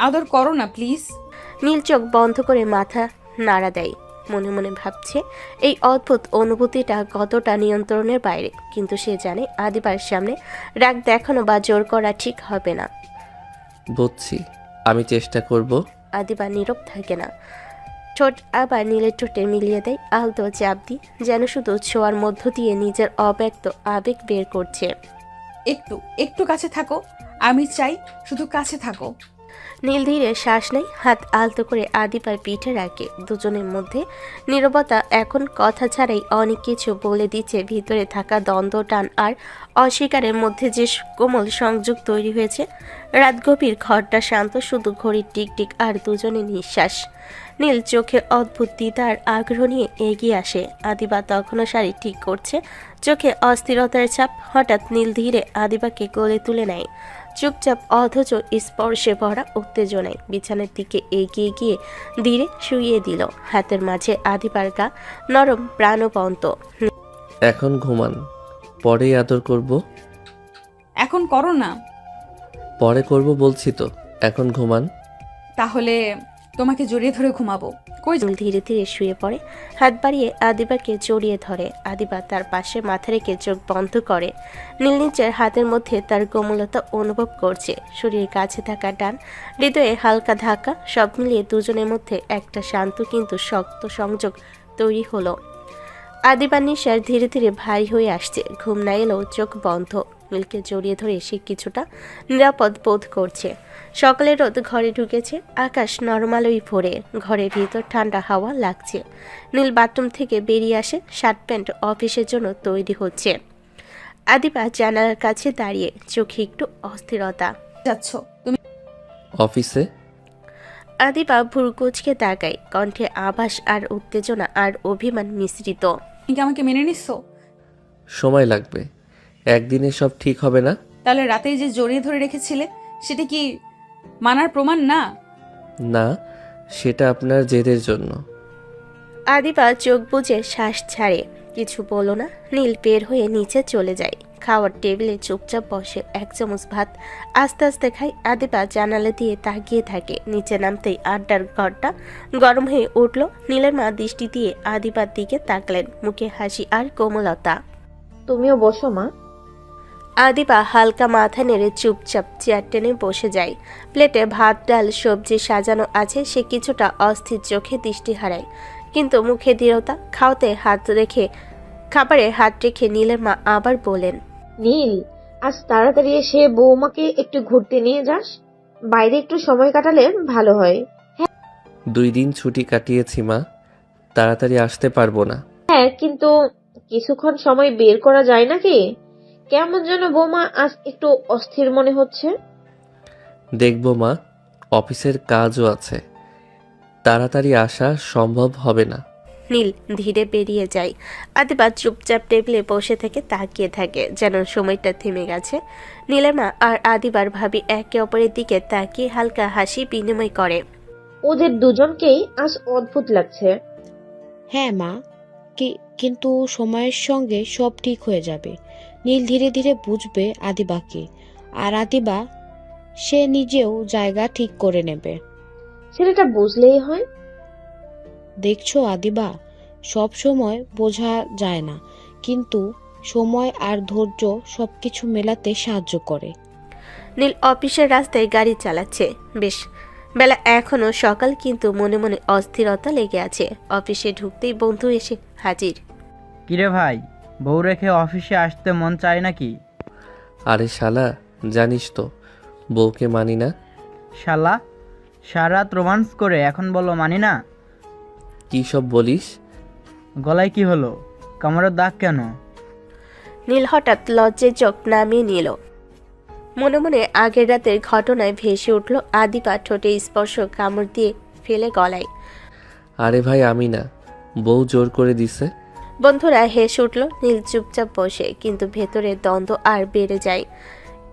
আদর করো না প্লিজ। নীল চোখ বন্ধ করে মাথা নাড়া দেয়, মনে মনে ভাবছে এই অদ্ভুত অনুভূতিটা কতটা নিয়ন্ত্রণের বাইরে। কিন্তু সে জানে আদিবার সামনে রাগ দেখানো বা জোর করা ঠিক হবে না। বুঝছি, আমি চেষ্টা করব। আদিবা নীরব থাকে না, ঠোঁট আবার নীলের ঠোঁটে মিলিয়ে দেয়, আলতো চাপ দি, যেন শুধু ছোঁয়ার মধ্য দিয়ে নিজের অব্যক্ত আবেগ বের করছে। একটু একটু কাছে থাকো, আমি চাই শুধু কাছে থাকো। নীল ধীরে শ্বাস নেয়, হাত আলতো করে আদিবার পিঠে রাখে। দুজনের মধ্যে নীরবতা এখন কথা ছাড়াই অনেক কিছু বলে দিচ্ছে। ভিতরে থাকা দ্বন্দ্ব, টান আর অস্বীকারের মধ্যে যে কোমল সংযোগ তৈরি হয়েছে। রাত গভীর, ঘরটা শান্ত, শুধু ঘড়ির টিকটিক আর দুজনের নিঃশ্বাস। নীল চোখে অদ্ভুত দ্বিধা আর আগ্রহ নিয়ে এগিয়ে আসে। আদিবা তখনও শাড়ি ঠিক করছে, চোখে অস্থিরতার ছাপ। হঠাৎ নীল ধীরে আদিবাকে কোলে তুলে নেয়, চুপচাপ অথচ স্পর্শে ভরা উত্তেজনায় বিছানার দিকে এগিয়ে গিয়ে ধীরে শুইয়ে দিল। হাতের মাঝে আদিবার গা, নরম প্রাণবন্ত। এখন ঘুমান, পরেই আদর করব। এখন করো না। পরে করব বলছি তো, এখন ঘুমান। তাহলে তোমাকে জড়িয়ে ধরে ঘুমাবো। কই নীল ধীরে ধীরে শুয়ে পড়ে, হাত বাড়িয়ে আদিবাকে জড়িয়ে ধরে। আদিবা তার পাশে মাথা রেখে চোখ বন্ধ করে। নীল নিচের হাতের মধ্যে তার কোমলতা অনুভব করছে, শরীরের কাছে থাকা টান, হৃদয়ে হালকা ধাক্কা, সব মিলিয়ে দুজনের মধ্যে একটা শান্ত কিন্তু শক্ত সংযোগ তৈরি হলো। আদিবার নিঃশ্বাস ধীরে ধীরে ভারী হয়ে আসছে, ঘুম না এলেও চোখ বন্ধ। নীলকে জড়িয়ে ধরে সে কিছুটা নিরাপদ বোধ করছে। সকালের রোদ ঘরে ঢুকেছে, আকাশ নরমালই ভরে, ঘরের ভিতর ঠান্ডা হাওয়া লাগছে। নীল বাথরুম থেকে বেরিয়ে আসে, শার্ট প্যান্ট অফিসের জন্য তৈরি হচ্ছে। আদিবা জানালার কাছে দাঁড়িয়ে, চোখে একটু অস্থিরতা। যাচ্ছ তুমি? অফিসে। আদিবা ভুরু কুঁচকে তাকায়, কণ্ঠে আভাস আর উত্তেজনা আর অভিমান মিশ্রিত। তুমি কি আমাকে মেনে নিচ্ছ? সময় লাগবে, একদিনে সব ঠিক হবে না। তাহলে রাতেই যে জড়িয়ে ধরে রেখেছিলে, সেটা কি মানার প্রমাণ না? না, সেটা আপনার জেদের জন্য। আদিবা চোখ বুজে শ্বাস ছাড়ে, কিছু বলো না। নীল বের হয়ে নিচে চলে যায়, খাওয়ার টেবিলে চুপচাপ বসে, এক চামচ ভাত আস্তে আস্তে খায়। আদিবা জানালা দিয়ে তাকিয়ে থাকে, নিচে নামতেই আড্ডার ঘরটা গরম হয়ে উঠল। নীলের মা দৃষ্টি দিয়ে আদিবার দিকে তাকলেন, মুখে হাসি আর কোমলতা। তুমিও বসো মা। আদিবা হালকা মাথা নেড়ে চুপচাপ চেয়ার টেনে বসে যায়। প্লেটে ভাত, ডাল, সবজি সাজানো আছে। সে কিছুটা অস্থির চোখে দৃষ্টি হারায়, কিন্তু মুখে দৃঢ়তা। খাবারে হাত রেখে নীলের মা আবার বলেন, নীল, আজ তাড়াতাড়ি এসে বৌমাকে একটু ঘুরতে নিয়ে যাস। বাইরে একটু সময় কাটালে ভালো হয়। 2 দিন ছুটি কাটিয়েছি মা, তাড়াতাড়ি আসতে পারবো না। হ্যাঁ, কিন্তু কিছুক্ষণ সময় বের করা যায় নাকি? কেমন যেন বৌমা আজ একটু অস্থির মনে হচ্ছে। দেখবো মা, অফিসের কাজও আছে, তাড়াতাড়ি আসা সম্ভব হবে না। নীল ধীরে বেরিয়ে যায়। আদিবা চুপচাপ টেবিলে বসে থেকে তাকিয়ে থাকে, যেন সময়টা থেমে গেছে। নীলের মা আর আদিবার ভাবি একে অপরের দিকে তাকিয়ে হালকা হাসি বিনিময় করে। ওদের দুজনকেই আজ অদ্ভুত লাগছে। হ্যাঁ মা, কিন্তু সময়ের সঙ্গে সব ঠিক হয়ে যাবে। নীল ধীরে ধীরে বুঝবে আদিবাকে, আর আদিবা সে নিজেও জায়গা ঠিক করে নেবে। ছেলেটা বুঝলেই হয়। দেখছো আদিবা, সব সময় বোঝা যায় না, কিন্তু সময় আর ধৈর্য সবকিছু মেলাতে সাহায্য করে। নীল অফিসের রাস্তায় গাড়ি চালাচ্ছে। বেশ বেলা এখনো সকাল, কিন্তু মনে মনে অস্থিরতা লেগে আছে। অফিসে ঢুকতেই বন্ধু এসে হাজির। কিরে ভাই, বউ রেখে অফিসে আসতে মন চায় নাকি? আরে শালা, জানিস তো বউকে মানি না। শালা, সারা রাত রোমান্স করে এখন বলো মানি না? কী সব বলিস? গলায় কি হলো? কামড়ের দাগ কেন? নীল হঠাৎ লজ্জায় চোখ নামিয়ে নিল। মনে মনে আগের রাতের ঘটনায় ভেসে উঠল আদিবা ঠোঁটে স্পর্শ কামড় দিয়ে ফেলে গলায়। আরে ভাই, আমি না, বউ জোর করে দিছে। বন্ধুরা হেসে উঠল। নীল চুপচাপ বসে, কিন্তু ভেতরে দ্বন্দ্ব আর বেড়ে যায়।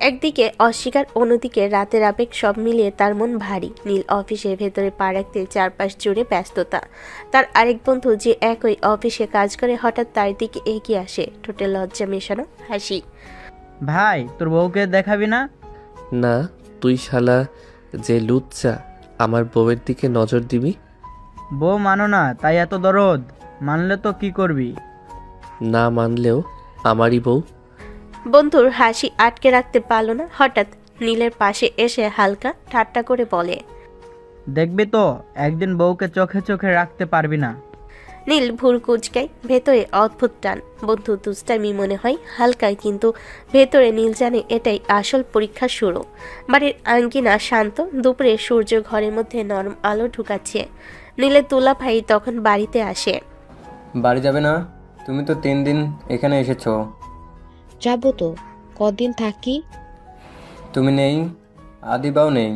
একদিকে অস্বীকার, অন্যদিকে রাতের আবেগ, সব মিলিয়ে তার মন ভারী। নীল অফিসের ভেতরে পা রাখতে চারপাশ জুড়ে ব্যস্ততা। তার আরেক বন্ধু যে একই অফিসে কাজ করে হঠাৎ তার দিকে এগিয়ে আসে, ঠোঁটে লজ্জা মেশানো হাসি। ভাই, তোর বউকে দেখাবি না? না, তুই শালা যে লুচ্চা, আমার বউয়ের দিকে নজর দিবি? বউ মানো না তাই এত দরদ? মানলে তো কি করবি? না মানলেও আমারই বউ। বন্ধুর হাসি আটকে রাখতে পারল না। হঠাৎ নীলের পাশে এসে হালকা ঠাট্টা করে বলে, দেখবি তো একদিন বউকে চোখে চোখে রাখতে পারবি না। নীল ভুর কুচকায়, ভেতরে অদ্ভুত টান। বন্ধু দুষ্টামি মনে হয় হালকা, কিন্তু ভেতরে নীল জানে এটাই আসল পরীক্ষা শুরু। বাড়ির আঙ্গিনা শান্ত, দুপুরে সূর্য ঘরের মধ্যে নরম আলো ঢুকাচ্ছে। নীলের তুলা ভাই তখন বাড়িতে আসে। বাড়ি যাবে না? তুমি তো 3 দিন এখানে এসেছো। যাবো তো, কদিন থাকি। তুমি নেই, আদিবাও নেই,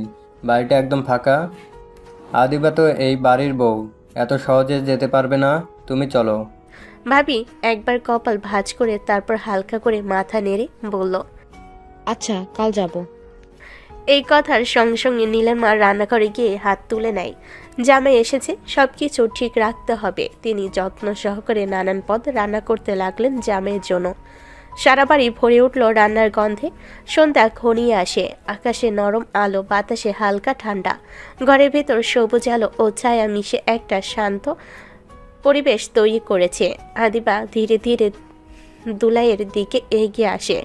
বাড়িটা একদম ফাঁকা। আদিবা তো এই বাড়ির বউ, এত সহজে যেতে পারবে না। তুমি চলো। ভাবি একবার কপাল ভাঁজ করে তারপর হালকা করে মাথা নেড়ে বলল, আচ্ছা, কাল যাব। এই কথার সঙ্গে সঙ্গে নীলের মা রান্নাঘরে গিয়ে হাত তুলে নেয়। জামাই এসেছে, সবকিছু ঠিক রাখতে হবে। তিনি যত্ন সহকারে নানান পদ রান্না করতে লাগলেন জামাইয়ের জন্য। সারা বাড়ি ভরে উঠল রান্নার গন্ধে। সন্ধ্যা ঘনিয়ে আসে, আকাশে নরম আলো, বাতাসে হালকা ঠান্ডা। ঘরের ভেতর সবুজ আলো ও ছায়া মিশে একটা শান্ত পরিবেশ তৈরি করেছে। আদিবা ধীরে ধীরে দুলাইয়ের দিকে এগিয়ে আসে,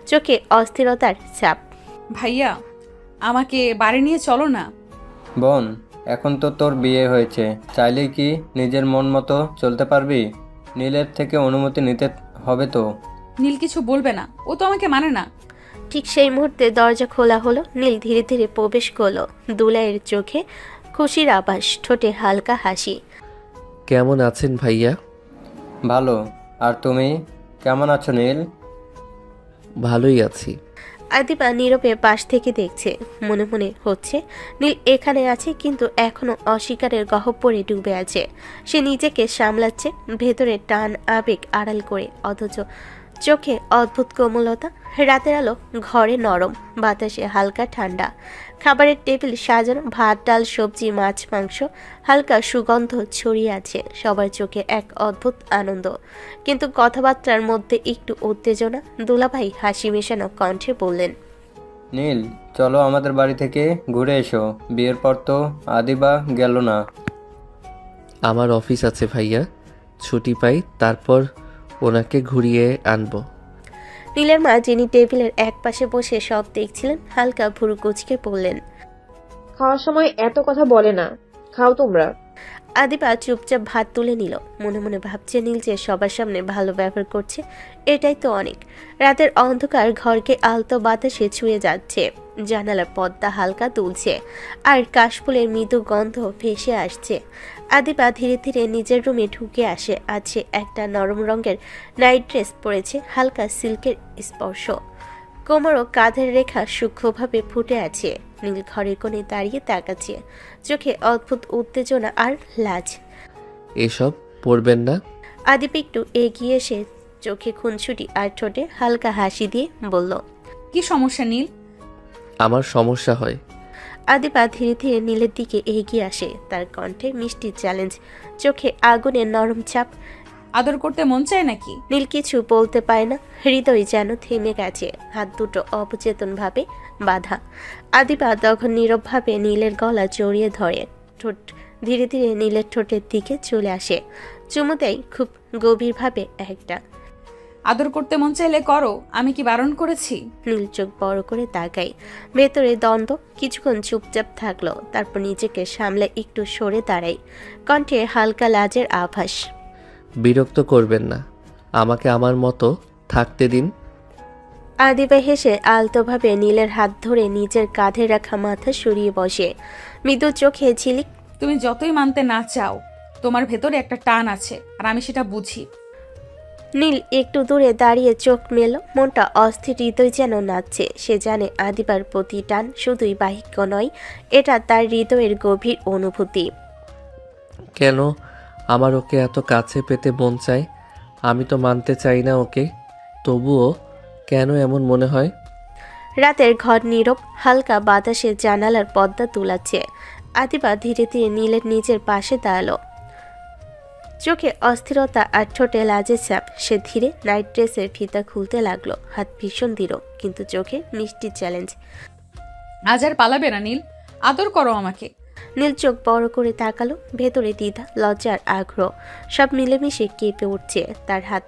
চোখে অস্থিরতার ছাপ। ভাইয়া, আমাকে বাড়ি নিয়ে চলো না। বোন, এখন তো তোর বিয়ে হয়েছে, চাইলেই কি নিজের মন মতো চলতে পারবি? নীলের থেকে অনুমতি নিতে হবে তো। নীল কিছু বলবে না, ও তো আমাকে মানে না। ঠিক সেই মুহূর্তে দরজা খোলা হলো। নীল ধীরে ধীরে প্রবেশ করলো। দুলাইয়ের চোখে খুশির আভাস, ঠোঁটে হালকা হাসি। কেমন আছেন ভাইয়া? ভালো। আর তুমি কেমন আছো নীল? ভালোই আছি। আদিবা নীরবে পাশ থেকে দেখছে। মনে মনে হচ্ছে নীল এখানে আছে, কিন্তু এখনো অস্বীকারের গহ্বরে ডুবে আছে। সে নিজেকে সামলাচ্ছে, ভেতরে টান আবেগ আড়াল করে, অথচ চোখে অদ্ভুত কোমলতা। রাতের আলো ঘরে নরম, বাতাসে হালকা ঠান্ডা। খাবারের টেবিল সাজানো, ভাত ডাল সবজি মাছ মাংস, হালকা সুগন্ধ ছড়িয়ে আছে। সবার চোখে এক অদ্ভুত আনন্দ, কিন্তু কথাবার্তার মধ্যে একটু উত্তেজনা। দুলাভাই হাসি মেশানো কণ্ঠে বললেন, নীল, চলো আমাদের বাড়ি থেকে ঘুরে এসো। বিয়ের পর তো আদিবা গেল না। আমার অফিস আছে ভাইয়া, ছুটি পাই, তারপর ওনাকে ঘুরিয়ে আনবো। নীলের মা, যিনি টেবিলের এক পাশে বসে সব দেখছিলেন, হালকা ভুরু কুচকে বললেন, খাওয়ার সময় এত কথা বলে না, খাও তোমরা। আদিবা চুপচাপ ভাত তুলে নিল। মনে মনে ভাবছে নীল যে সবার সামনে ভালো ব্যবহার করছে, এটাই তো অনেক। রাতের অন্ধকার ঘরকে আলতো বাতাসে ছুঁয়ে যাচ্ছে। জানালার পর্দা হালকা দুলছে, আর কাশফুলের মৃদু গন্ধ ভেসে আসছে। আদিবা ধীরে ধীরে নিজের রুমে ঢুকে আসে। আছে একটা নরম রঙের নাইট ড্রেস পরেছে, হালকা সিল্কের স্পর্শ। কোমর ও কাঁধের রেখা সূক্ষ্মভাবে ফুটে আছে। নীল ঘরের কোণে দাঁড়িয়ে তাকাচ্ছে, চোখে অদ্ভুত উত্তেজনা আর লাজ। এসব পড়বেন না? আদিপ একটু এগিয়ে এসে চোখে খুনছুটি আর ঠোঁটে হালকা হাসি দিয়ে বলল। কি সমস্যা নীল? আমার সমস্যা হয়। আদিপা ধীরে ধীরে নীলের দিকে এগিয়ে আসে, তার কণ্ঠে মিষ্টি চ্যালেঞ্জ, চোখে আগুনের নরম চাপ। আদর করতে মন চায় নাকি? নীল কিছু বলতে পায় না, হৃদয় যেন থেমে গেছে, হাত দুটো অবচেতনভাবে বাঁধা। আদিপা তখন নীরবভাবে নীলের গলা জড়িয়ে ধরে, ঠোঁট ধীরে ধীরে নীলের ঠোঁটের দিকে চলে আসে, চুমু দেয় খুব গভীরভাবে একটা। আদর করতে মন চাইলে করো, আমি কি বারণ করেছি? নীল চোখ বড় করে তাকায়, ভেতরে দ্বন্দ্ব। কিছুক্ষণ চুপচাপ থাকলো, তারপর নিজেকে সামলে একটু সরে দাঁড়ায়, কণ্ঠে হালকা লাজের আভাস। বিরক্ত করবেন না, আমাকে আমার মতো থাকতে দিন। আদিবা হেসে আলতোভাবে নীলের হাত ধরে নিজের কাঁধে রাখা মাথা সরিয়ে বসে, মৃদু চোখে ঝিলিক। তুমি যতই মানতে না চাও, তোমার ভেতরে একটা টান আছে, আর আমি সেটা বুঝি। নীল একটু দূরে দাঁড়িয়ে চোখ মেলো, মনটা অস্থির, হৃদয় যেন নাচছে। সে জানে আদিবার প্রতি টান শুধুই বাহিক্য নয়, এটা তার হৃদয়ের গভীর অনুভূতি। কেন আমার ওকে এত কাছে পেতে মন চায়? আমি তো মানতে চাই না ওকে, তবুও কেন এমন মনে হয়? রাতের ঘর নীরব, হালকা বাতাসে জানালার পর্দা তুলাচ্ছে। আদিবা ধীরে ধীরে নীলের নিজের পাশে দাঁড়ালো, চোখে অস্থিরতা আর ঠোঁটে লাজের চাপ। সে ধীরে নাইট ড্রেসের ফিতা খুলতে লাগলো, হাত ভীষণ দৃঢ়, কিন্তু চোখে মিষ্টি চ্যালেঞ্জ। আজ আর পালাবে না নীল, আদর করো আমাকে। নীল চোখ বড় করে তাকালো, ভেতরে দ্বিধা, লজ্জার আগ্রহ সব মিলেমিশে কেঁপে উঠছে। তার হাত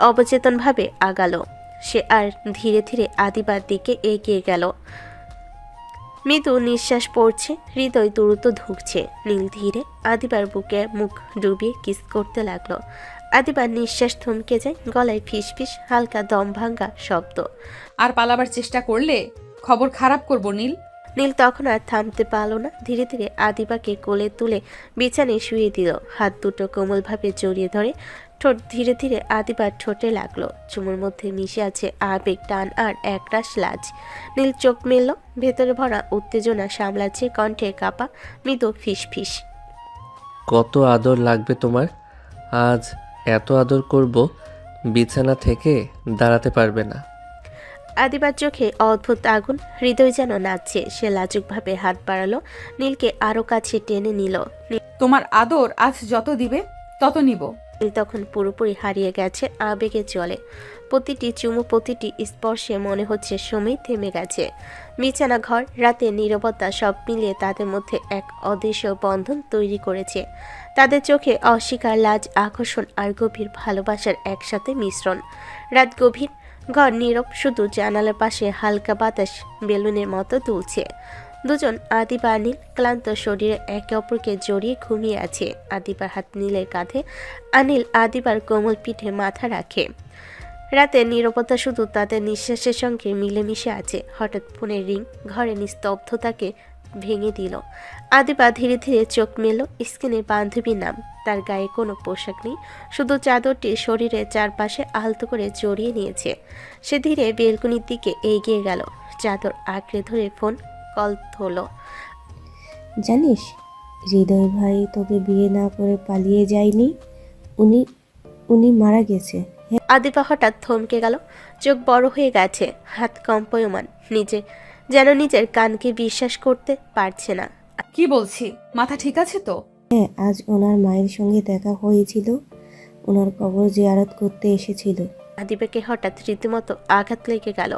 অবচেতনভাবে আগালো। সে আর ধীরে ধীরে আদিবার দিকে এগিয়ে গেল। মৃদু নিঃশ্বাস পড়ছে, হৃদয় দ্রুত ধুকছে। নীল ধীরে আদিবার বুকে মুখ ডুবিয়ে কিস করতে লাগলো। আদিবার নিঃশ্বাস থমকে যায়, গলায় ফিসফিস হালকা দম ভাঙ্গা শব্দ। আর পালাবার চেষ্টা করলে খবর খারাপ করব নীল। নীল তখন আর থামতে পারল না, ধীরে ধীরে আদিবাকে কোলে তুলে বিছানায় শুয়ে দিল, হাত দুটো কোমলভাবে জড়িয়ে ধরে। ঠোঁট ধীরে ধীরে আদিবার ঠোঁটে লাগলো, চুমুর মধ্যে মিশে আছে আবেগ, টান আর একরাশ লাজ। নীল চোখ মেলল, ভেতরে ভরা উত্তেজনা সামলাচ্ছে, কণ্ঠে কাঁপা মৃদু ফিসফিস। কত আদর লাগবে তোমার? আজ এত আদর করব, বিছানা থেকে দাঁড়াতে পারবে না। আদিবার চোখে অদ্ভুত আগুন, হৃদয় যেন নাচছে। সে লাজুকভাবে হাত বাড়ালো, নীলকে আরো কাছে টেনে নিল। তোমার আদর আজ যত দিবে তত নিব। নীল তখন পুরোপুরি হারিয়ে গেছে আবেগে চলে। প্রতিটি চুমু, প্রতিটি স্পর্শে মনে হচ্ছে সময় থেমে গেছে। বিছানা, ঘর, রাতের নীরবতা সব মিলিয়ে তাদের মধ্যে এক অদৃশ্য বন্ধন তৈরি করেছে। তাদের চোখে অস্বীকার, লাজ, আকর্ষণ আর গভীর ভালোবাসার একসাথে মিশ্রণ। রাত গভীর, ঘর নীরব, শুধু জানালার পাশে হালকা বাতাস বেলুনের মতো দুলছে। দুজন আদিবা নীল ক্লান্ত শরীরে একে অপরকে জড়িয়ে ঘুমিয়ে আছে। আদিবার হাত নীলের কাঁধে, অনিল আদিবার কোমল পিঠে মাথা রাখে। রাতের নীরবতা শুধু তাদের নিঃশ্বাসের সঙ্গে মিলেমিশে আছে। হঠাৎ ফোনের রিং ঘরে নিস্তব্ধতাকে ভেঙে দিল। আদিবা ধীরে ধীরে চোখ মেলো, স্ক্রিনে বান্ধবীর নাম। তার গায়ে কোনো পোশাক নেই, শুধু চাদরটি শরীরের চারপাশে আলতো করে জড়িয়ে নিয়েছে। সে ধীরে বেলকনির দিকে এগিয়ে গেল, চাদর আঁকড়ে ধরে ফোন কল হলো। জানিস, হৃদয় ভাই তোকে বিয়ে না করে পালিয়ে যায়নি, উনি মারা গেছে। আদিবা হঠাৎ থমকে গেল, চোখ বড় হয়ে গেছে, হাত কম্পয়মান, নিজের কানকে বিশ্বাস করতে পারছে না। কি বলছি, মাথা ঠিক আছে তো? হ্যাঁ, আজ ওনার মায়ের সঙ্গে দেখা হয়েছিল, ওনার কবর জিয়ারত করতে এসেছিল। আদিবাকে হঠাৎ রীতিমতো আঘাত লেগে গেল।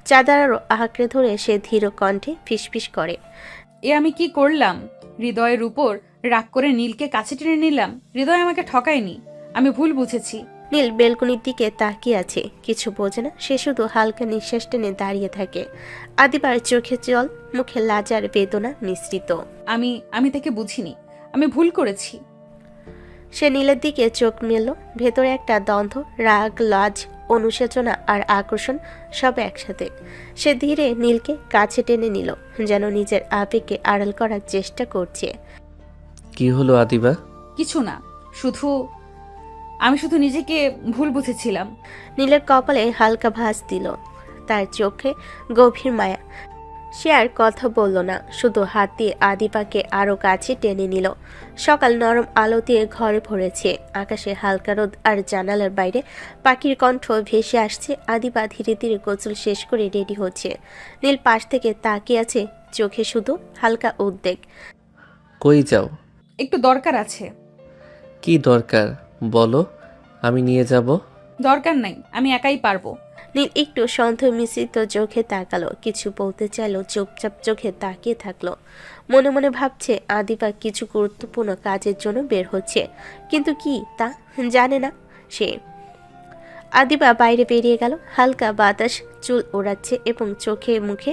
চাদর আরো আঁকড়ে ধরে সে ধীর কণ্ঠে ফিসফিস করে। এ আমি কি করলাম? হৃদয়ের উপর রাগ করে নীলকে কাছে টেনে নিলাম। হৃদয় আমাকে ঠকায়নি, আমি ভুল বুঝেছি। নীল বেলকনির দিকে তাকিয়ে আছে, কিছু বোঝে না। সে শুধু হালকা নিঃশ্বাস টেনে দাঁড়িয়ে থাকে। আদিবার চোখে জল, মুখে লাজার বেদনা মিশ্রিত। আমি তাকে বুঝিনি, আমি ভুল করেছি। সে নীলের দিকে চোখ মেলল, ভেতরে একটা দ্বন্দ্ব, রাগ, লাজ, অনুশোচনা আর আকর্ষণ সব একসাথে। সে ধীরে নীলকে কাছে টেনে নিল, যেন নিজের আবেগকে আড়াল করার চেষ্টা করছে। কি হলো আদিবা? কিছু না, আমি শুধু নিজেকে ভুল বুঝেছিলাম। নীলের কপালে হালকা ভাঁজ দিল, তার চোখে গভীর মায়া। সে আর কথা বলল না, শুধু হাত দিয়ে আদিবাকে আরো কাছে টেনে নিল। সকাল নরম আলো দিয়ে ঘরে ভরেছে, আকাশে হালকা রোদ আর জানালার বাইরে পাখির কণ্ঠ ভেসে আসছে। আদিবা ধীরে ধীরে গোসল শেষ করে রেডি হচ্ছে। নীল পাশ থেকে তাকিয়ে আছে, চোখে শুধু হালকা উদ্বেগ। কই যাও? একটু দরকার আছে। কি দরকার বলো, আমি নিয়ে যাব। দরকার নাই, আমি একাই পারবো। নীল একটু সন্দেহ মিশ্রিত চোখে তাকালো, কিছু বলতে চাইলো, চুপচাপ চোখে তাকিয়ে থাকলো। মনে মনে ভাবছে আদিবা কিছু গুরুত্বপূর্ণ কাজের জন্য বের হচ্ছে, কিন্তু কি তা জানে না সে। আদিবা বাইরে বেরিয়ে গেল। হালকা বাতাস চুল ওড়াচ্ছে এবং চোখে মুখে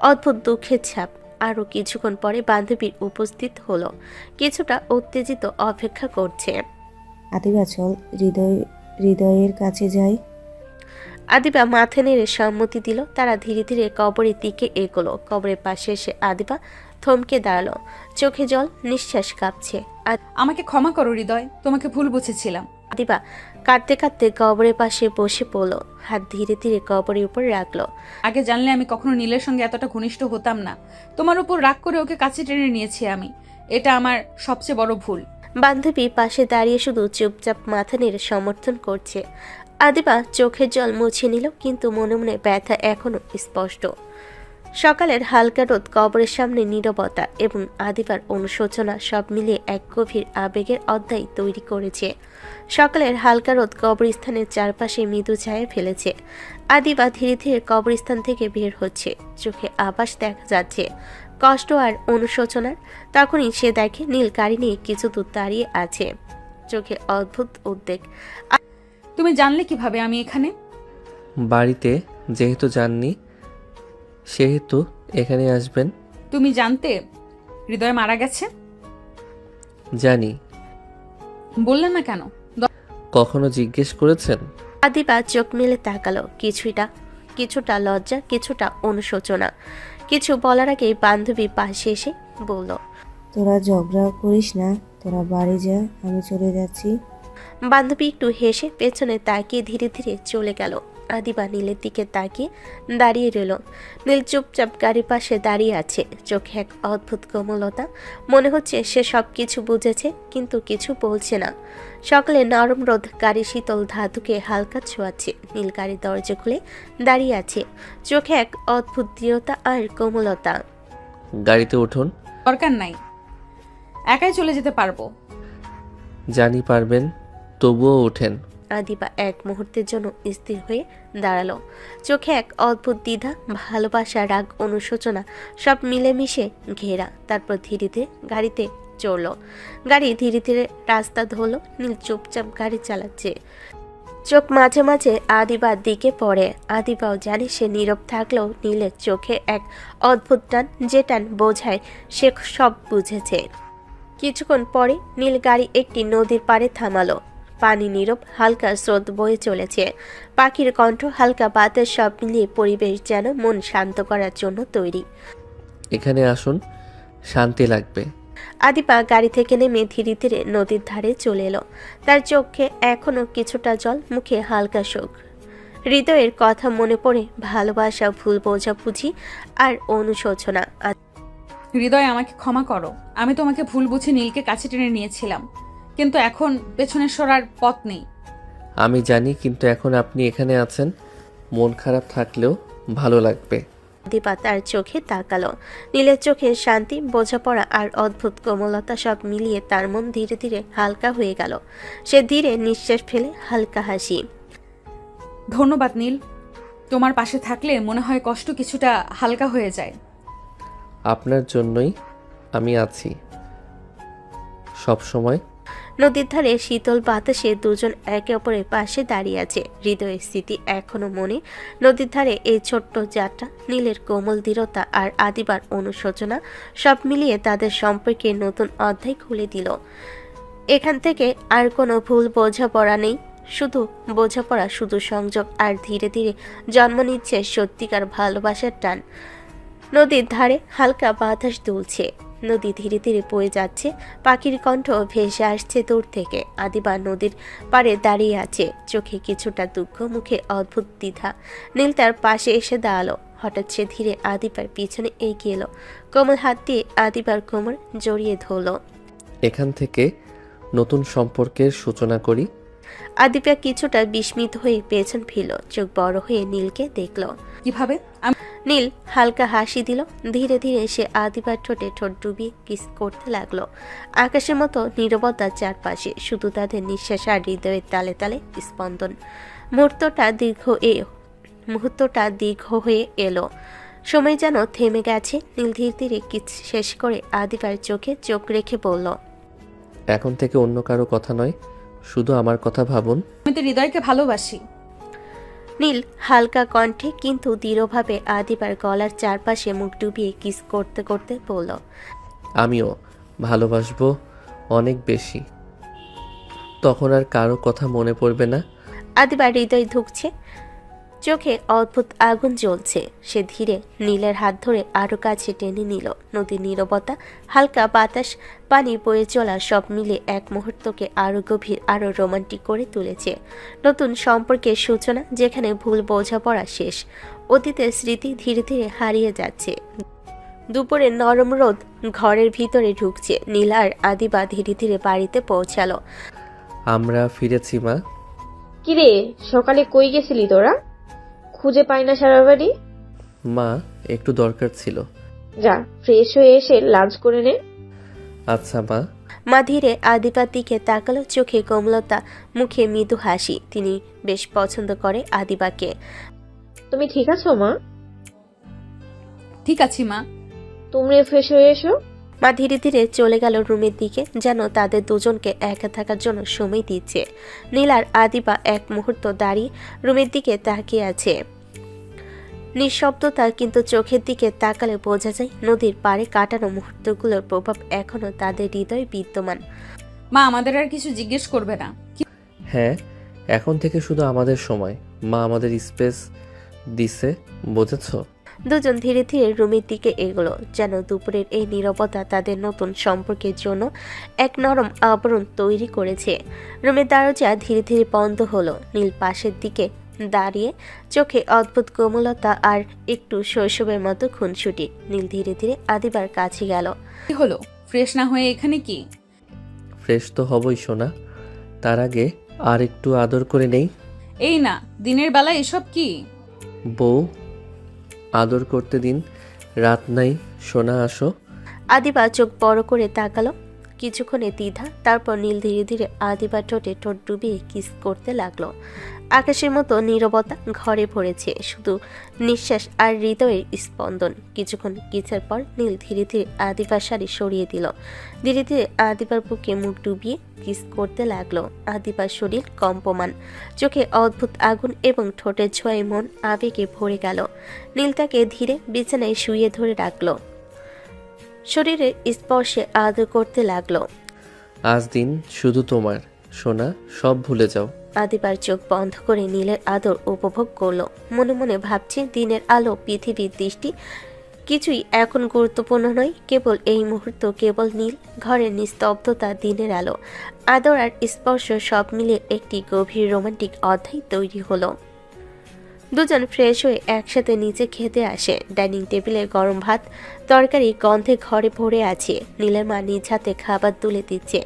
অদ্ভুত দুঃখের ছাপ। আরো কিছুক্ষণ পরে বান্ধবীর উপস্থিত হলো, কিছুটা উত্তেজিত অপেক্ষা করছে। আদিবা চল, হৃদয়ের কাছে যাই। আদিবা মাথা নেড়ে সম্মতি দিল। তারা ধীরে ধীরে কবরের দিকে এগোলো। কবরের পাশে এসে আদিবা থমকে দাঁড়ালো, চোখে জল, নিঃশ্বাস কাঁপছে। আমাকে ক্ষমা করো হৃদয়, তোমাকে ভুল বুঝেছিলাম। আদিবা কাঁদতে কাঁদতে কবরের পাশে বসে পড়লো, হাত ধীরে ধীরে কবরের উপর রাখলো। আগে জানলে আমি কখনো নীলের সঙ্গে এতটা ঘনিষ্ঠ হতাম না। তোমার উপর রাগ করে ওকে কাছে টেনে নিয়েছি আমি, এটা আমার সবচেয়ে বড় ভুল। বান্ধবী পাশে দাঁড়িয়ে শুধু চুপচাপ মাথা নেড়ে সমর্থন করছে। আদিবা চোখের জল মুছে নিল, কিন্তু মনে মনে ব্যথা এখনো স্পষ্ট। সকালের হালকা রোদ, কবরের সামনে নীরবতা এবং আদিবার অনুশোচনা সব মিলিয়ে এক গভীর আবেগের অধ্যায় তৈরি করেছে। সকালের হালকা রোদ কবরস্থানের চারপাশে মৃদু ছায়া ফেলেছে। আদিবা ধীরে ধীরে কবরস্থান থেকে বের হচ্ছে, চোখে আভাস দেখা যাচ্ছে কষ্ট আর অনুশোচনার। তখনই সে দেখে নীল গাড়ি নিয়ে কিছু দূর দাঁড়িয়ে আছে, চোখে অদ্ভুত উদ্বেগ। তুমি জানলে কিভাবে আমি এখানে? বাড়িতে যেহেতু যাননি সেহেতু এখানে আসবেন। তুমি জানতে হৃদয় মারা গেছে? জানি। বললেন না কেন? কখনো জিজ্ঞেস করেছেন? আদিবা চোখ মেলে তাকালো, কিছুটা লজ্জা, কিছুটা অনুশোচনা। কিছু বলার আগেই বান্ধবী পাশে এসে বলল, তোরা ঝগড়া করিস না, তোরা বাড়ি যা, আমি চলে যাচ্ছি। বান্ধবী একটু হেসে পেছনে তাকিয়ে ধীরে ধীরে চলে গেল। আদিবা নীলের দিকে তাকিয়ে দাঁড়িয়ে রইল। নীল চুপচাপ গাড়ির পাশে দাঁড়িয়ে আছে, চোখে এক অদ্ভুত কোমলতা। মনে হচ্ছে সে সব কিছু বুঝেছে, কিন্তু কিছু বলছে না। সকালে নরম রোদ গাড়ির শীতল ধাতুকে হালকা ছোঁয়াচ্ছে। নীল গাড়ির দরজা খুলে দাঁড়িয়ে আছে, চোখে এক অদ্ভুত দৃঢ়তা আর কোমলতা। গাড়িতে উঠুন। দরকার নাই, একাই চলে যেতে পারবো। জানি পারবেন, তবুও ওঠেন। আদিবা এক মুহূর্তের জন্য স্থির হয়ে দাঁড়ালো, চোখে এক অদ্ভুত দ্বিধা, ভালোবাসা, রাগ, অনুশোচনা সব মিলেমিশে ঘেরা। তারপর ধীরে ধীরে গাড়িতে চড়ল। গাড়ি ধীরে ধীরে রাস্তা ধরল। নীল চুপচাপ গাড়ি চালাচ্ছে, চোখ মাঝে মাঝে আদিবার দিকে পড়ে। আদিবাও জানে সে নীরব থাকলেও নীলের চোখে এক অদ্ভুত টান, যে টান বোঝায় সে সব বুঝেছে। কিছুক্ষণ পরে নীল গাড়ি একটি নদীর পাড়ে থামালো। পানি নীরব, হালকা স্রোত বয়ে চলেছে। পাখির কণ্ঠ, হালকা বাতাস সব মিলিয়ে পরিবেশ যেন মন শান্ত করার জন্য তৈরি। এখানে আসুন, শান্তি লাগবে। আদিবা গাড়ি থেকে নেমে ধীরে ধীরে নদীর ধারে চলে এলো। তার চোখে এখনো কিছুটা জল, মুখে হালকা শোক। হৃদয়ের কথা মনে পড়ে, ভালোবাসা, ভুল বোঝাবুঝি আর অনুশোচনা। হৃদয়, আমাকে ক্ষমা করো। আমি তোমাকে ভুল বুঝে নীলকে কাছে টেনে নিয়েছিলাম, কিন্তু এখন পেছনে সরার পথ নেই। আমি জানি, কিন্তু এখন আপনি এখানে আছেন, মন খারাপ থাকলেও ভালো লাগবে। আদিবা তার চোখে তাকালো। নীলের চোখে শান্তি, বোঝাপড়া আর অদ্ভুত কোমলতা সব মিলিয়ে তার মন ধীরে ধীরে হালকা হয়ে গেল। সে ধীরে নিঃশ্বাস ফেলে হালকা হাসি। ধন্যবাদ নীল, তোমার পাশে থাকলে মনে হয় কষ্ট কিছুটা হালকা হয়ে যায়। আপনার জন্যই আমি আছি সব সময়। নদীর ধারে শীতল বাতাসে দুজন একে অপরের পাশে দাঁড়িয়ে আছে। হৃদয়ের স্মৃতি এখনো মনে। নদীর ধারে এই ছোট্ট যাত্রা, নীলের কোমল দৃঢ়তা আর আদিবার অনুশোচনা সব মিলিয়ে তাদের সম্পর্কে নতুন অধ্যায় খুলে দিল। এখান থেকে আর কোনো ভুল বোঝাপড়া নেই, শুধু বোঝাপড়া, শুধু সংযোগ, আর ধীরে ধীরে জন্ম নিচ্ছে সত্যিকার ভালোবাসার টান। নদীর ধারে হালকা বাতাস দুলছে, নদী ধীরে ধীরে বয়ে যাচ্ছে, পাখির কণ্ঠ ভেসে আসছে দূর থেকে। আদিবা নদীর পাড়ে দাঁড়িয়ে আছে, চোখে কিছুটা দুঃখ, মুখে অদ্ভুত দ্বিধা। নীল তার পাশে এসে দাঁড়ালো, হঠাৎ সে ধীরে আদিবার পিছনে এগিয়ে এলো, কোমল হাত দিয়ে আদিবার কোমর জড়িয়ে ধরল। এখান থেকে নতুন সম্পর্কের সূচনা করি। আদিবা কিছুটা বিস্মিত হয়ে পেছন ফিরল, চোখ বড় হয়ে নীলকে দেখল। কিভাবে? নীল হালকা হাসি দিল। ধীরে ধীরে সে আদিবার ঠোঁটে ঠোঁট ডুবিয়ে কিস করতে লাগলো। আকাশের মতো নীরবতার চারপাশে শুধু তাদের নিঃশ্বাস আর হৃদয়ের তালে তালে স্পন্দন। মুহূর্তটা দীর্ঘ হয়ে এলো। সময় যেন থেমে গেছে। নীল ধীরে ধীরে কিস শেষ করে আদিবার চোখে চোখ রেখে বলল, এখন থেকে অন্য কারো কথা নয়, শুধু আমার কথা ভাবুন। আমি তো হৃদয়কে ভালোবাসি। নীল হালকা কণ্ঠে কিন্তু দৃঢ়ভাবে আদিবার গলার চারপাশে মুখ ডুবিয়ে কিস করতে করতে বলল, আমিও ভালোবাসবো অনেক বেশি। তখন আর কারো কথা মনে পড়বে না। আদিবার হৃদয় ধুকছে, চোখে অদ্ভুত আগুন জ্বলছে। সে ধীরে নীলের হাত ধরে আরো কাছে টেনে নিল। নদীর নীরবতা, হালকা বাতাস, পানি বয়ে চলা সব মিলে এক মুহূর্তকে আরো গভীর, আরো রোমান্টিক করে তুলেছে। নতুন সম্পর্কের সূচনা, যেখানে ভুল বোঝাপড়া শেষ, অতীতের স্মৃতি ধীরে ধীরে হারিয়ে যাচ্ছে। দুপুরে নরম রোদ ঘরের ভিতরে ঢুকছে। নীল আর আদিবা ধীরে ধীরে বাড়িতে পৌঁছালো। আমরা ফিরেছি মা। কিরে, সকালে কই গেছিলি তোরা? খুঁজে পাই না সারা বাড়ি। মা, একটু দরকার ছিল। যা, ফ্রেশ হয়ে এসে লাঞ্চ করে নে। আচ্ছা মা। মা ধীরে আদিবার দিকে তাকালো, চোখে কোমলতা, মুখে মৃদু হাসি। তিনি বেশ পছন্দ করে আদিবাকে। তুমি ঠিক আছো মা? ঠিক আছি মা। তোমরা ফ্রেশ হয়ে এসো। মা ধীরে ধীরে চলে গেল রুমের দিকে, যেন তাদের দুজনকে একা থাকার জন্য সময় দিচ্ছে। নীল আর আদিবা এক মুহূর্ত দাঁড়িয়ে রুমের দিকে তাকিয়ে আছে। নিঃশব্দতা, কিন্তু চোখের দিকে তাকালে বোঝা যায় নদীর পাড়ে কাটানো মুহূর্তগুলোর প্রভাব এখনো তাদের হৃদয়ে বিদ্যমান। মা আমাদের আর কিছু জিজ্ঞেস করবে না? হ্যাঁ, এখন থেকে শুধু আমাদের সময়। মা আমাদের স্পেস দিছে, বুঝেছো? দুজন ধীরে ধীরে রুমের দিকে এগোলো, যেন দুপুরের এই নীরবতা তাদের নতুন সম্পর্কের জন্য এক নরম আবরণ তৈরি করেছে। রুমের দরজা ধীরে ধীরে বন্ধ হলো। নীল পাশের দিকে দাঁড়িয়ে, চোখে অদ্ভুত কোমলতা আর একটু শৈশবের মতো খুনসুটি। নীল ধীরে ধীরে আদিবার কাছে গেল। কি হলো? ফ্রেশ না হয়ে এখানে কি? ফ্রেশ তো হবই সোনা, তার আগে আর একটু আদর করে নেই। এই না, দিনের বেলা এসব কি? বউ, আদর করতে দিন। রাত নাই সোনা, আসো। আদিবা চোখ বড় করে তাকালো। কিছুক্ষণে দ্বিধা, তারপর নীল ধীরে ধীরে আদিবা ঠোঁটে ঠোঁট ডুবিয়ে কিস করতে লাগলো। আকাশের মতো নীরবতা ঘরে ভরেছে, শুধু নিঃশ্বাস আর হৃদয়ের স্পন্দন। কিছুক্ষণ কিসের পর নীল ধীরে ধীরে আদিবার শাড়ি সরিয়ে দিল। ধীরে ধীরে আদিবার বুকে মুখ ডুবিয়ে কিস করতে লাগলো। আদিবার শরীর কম্পমান, চোখে অদ্ভুত আগুন এবং ঠোঁটের ছোঁয়ায় মন আবেগে ভরে গেল। নীল তাকে ধীরে বিছানায় শুইয়ে ধরে রাখলো, শরীরের স্পর্শে আদর করতে লাগলো। আজ দিন শুধু তোমার সোনা, সব ভুলে যাও। আদিবার চোখ বন্ধ করে নীলের আদর উপভোগ করলো। মনে মনে ভাবছে, দিনের আলো, পৃথিবীর দৃষ্টি কিছুই এখন গুরুত্বপূর্ণ নয়, কেবল এই মুহূর্ত, কেবল নীল, ঘরের নিস্তব্ধতা, দিনের আলো, আদর আর স্পর্শ সব মিলে একটি গভীর রোমান্টিক অধ্যায় তৈরি হলো। দুজন ফ্রেশ হয়ে একসাথে নিচে খেতে আসে। ডাইনিং টেবিলে গরম ভাত, তরকারি গন্ধে ঘরে ভরে আছে। নীলের মা নিজ হাতে খাবার তুলে দিচ্ছে।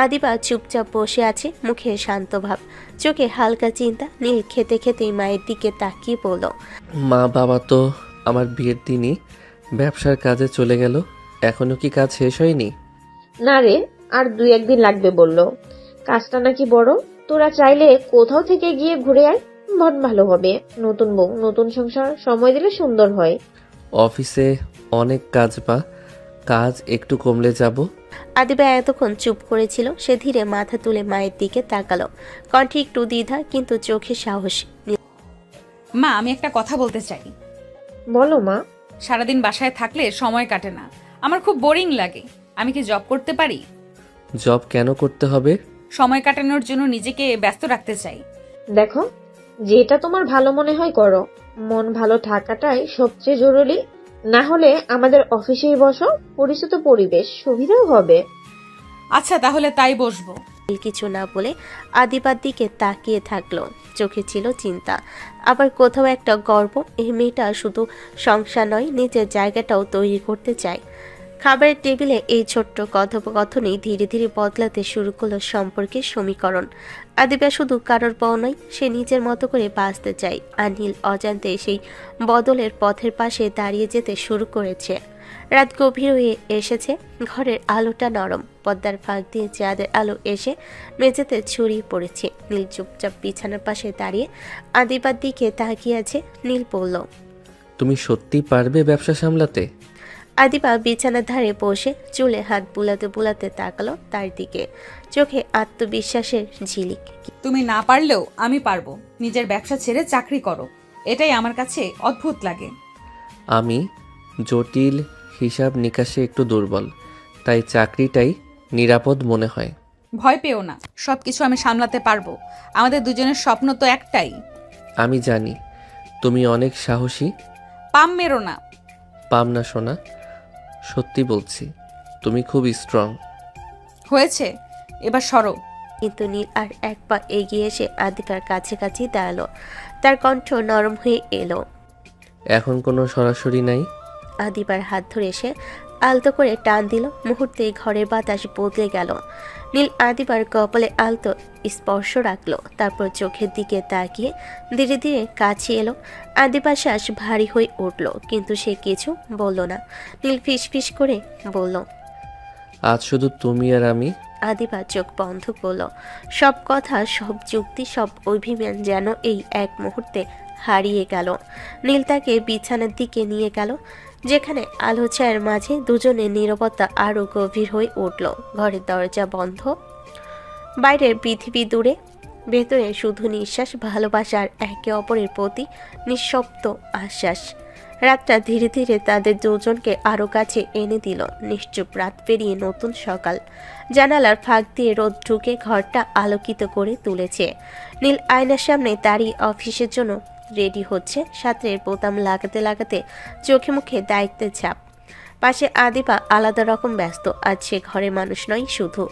আদিবা চুপচাপ বসে আছে, মুখে শান্ত ভাব, চোখে হালকা চিন্তা। নীল খেতে খেতেই মায়ের দিকে তাকিয়ে বলল, মা বাবা তো আমার বিয়ের দিনই ব্যবসার কাজে চলে গেল। এখনো কি কাজ শেষ হয়নি? না রে, আর 2-1 দিন লাগবে বললো। কাজটা নাকি বড়। তোরা চাইলে কোথাও থেকে গিয়ে ঘুরে আয়, মন ভালো হবে। নতুন বউ, নতুন সংসার, সময় দিলে সুন্দর হয়। অফিসে অনেক কাজ, বা কাজ একটু কমলে যাব। আদিবা এতক্ষণ চুপ করেছিল। সে ধীরে মাথা তুলে মায়ের দিকে তাকালো, কণ্ঠে একটু দ্বিধা, কিন্তু চোখে সাহস। মা, আমি একটা কথা বলতে চাই। বলো মা। সারাদিন বাসায় থাকলে সময় কাটে না, আমার খুব বোরিং লাগে। আমি কি জব করতে পারি? জব কেন করতে হবে? সময় কাটানোর জন্য নিজেকে ব্যস্ত রাখতে চাই। দেখো, যেটা তোমার ভালো মনে হয় করো। মন ভালো থাকাটাই সবচেয়ে জরুরি। না হলে আমাদের অফিসেই বসো, পরিচিত পরিবেশ, সুবিধাও হবে। আচ্ছা, তাহলে তাই বসবো। কিছু না বলে আদিবার দিকে তাকিয়ে থাকলো। চোখে ছিল চিন্তা, আবার কোথাও একটা গর্ব। এই মেয়েটা শুধু সংসার নয়, নিজের জায়গাটাও তৈরি করতে চায়। খাবারের টেবিলে এই ছোট্ট কথোপকথনই ধীরে ধীরে বদলাতে শুরু করলো সম্পর্কের সমীকরণ। আদিবা শুধু কারোর বউ নয়, সে নিজের মতো করে বাঁচতে চায়। আর নীল অজান্তে সেই বদলের পথের পাশে দাঁড়িয়ে যেতে শুরু করেছে। রাত গভীর হয়ে এসেছে, ঘরের আলোটা নরম, পর্দার ফাঁক দিয়ে চাঁদের আলো এসে মেঝেতে ছড়িয়ে পড়েছে। নীল চুপচাপ বিছানার পাশে দাঁড়িয়ে আদিবার দিকে তাকিয়ে আছে। নীল বলল, তুমি সত্যি পারবে ব্যবসা সামলাতে? আদিবা বিছানার ধারে বসে চুলে হাত বুলাতে বুলাতে তাকালো তার দিকে, চোখে আত্মবিশ্বাসের ঝিলিক। তুমি না পারলেও আমি পারবো। নিজের ব্যবসা ছেড়ে চাকরি করো, এটাই আমার কাছে অদ্ভুত লাগে। আমি জটিল হিসাব নিকাশে একটু দুর্বল, তাই চাকরিটাই নিরাপদ মনে হয়। ভয় পেও না, সবকিছু আমি সামলাতে পারবো। আমাদের দুজনের স্বপ্ন তো একটাই। আমি জানি তুমি অনেক সাহসী। পাম মেরো না। পাম না সোনা, সত্যি বলছি, তুমি খুব স্ট্রং। হয়েছে, এবার সরো। কিন্তু নীল আর এক পা এগিয়ে এসে আদিবার কাছাকাছি দাঁড়ালো। তার কণ্ঠ নরম হয়ে এলো। এখন কোনো সরাসরি নাই? আদিবার হাত ধরে এসে আলতো করে টান দিল। মুহূর্তে ঘরের বাতাস বদলে গেল। নীল আদিবার কপালে আলতো স্পর্শ রাখলো, তারপর চোখের দিকে তাকিয়ে ধীরে ধীরে কাছে এলো। আদিবার শ্বাস ভারী হয়ে উঠল, কিন্তু সে কিছু বলল না। নীল ফিস করে বলল, আজ শুধু তুমি আর আমি। আদিবা চোখ বন্ধ করল। সব কথা, সব যুক্তি, সব অভিমান যেন এই এক মুহূর্তে হারিয়ে গেল। নীল তাকে বিছানার দিকে নিয়ে গেল, যেখানে আলো ছায়ার মাঝে দুজনের নীরবতা আরো গভীর হয়ে উঠল। ঘরের দরজা বন্ধ, বাইরের পৃথিবী দূরে, ভেতরে শুধু নিঃশ্বাস, ভালোবাসার একে অপরের প্রতি নিঃশব্দ আশ্বাস। রাতটা ধীরে ধীরে তাদের দুজনকে আরো কাছে এনে দিল। নিশ্চুপ রাত পেরিয়ে নতুন সকাল। জানালার ফাঁক দিয়ে রোদ ঢুকে ঘরটা আলোকিত করে তুলেছে। নীল আয়নার সামনে দাঁড়িয়ে অফিসের জন্য রেডি হচ্ছে। সাঁতরের বোতাম লাগাতে লাগাতে চোখে মুখে দায়িত্বের ছাপ। পাশে আদিবা আলাদা রকম ব্যস্ত। আজ সে ঘরের মানুষ নয়, শুধু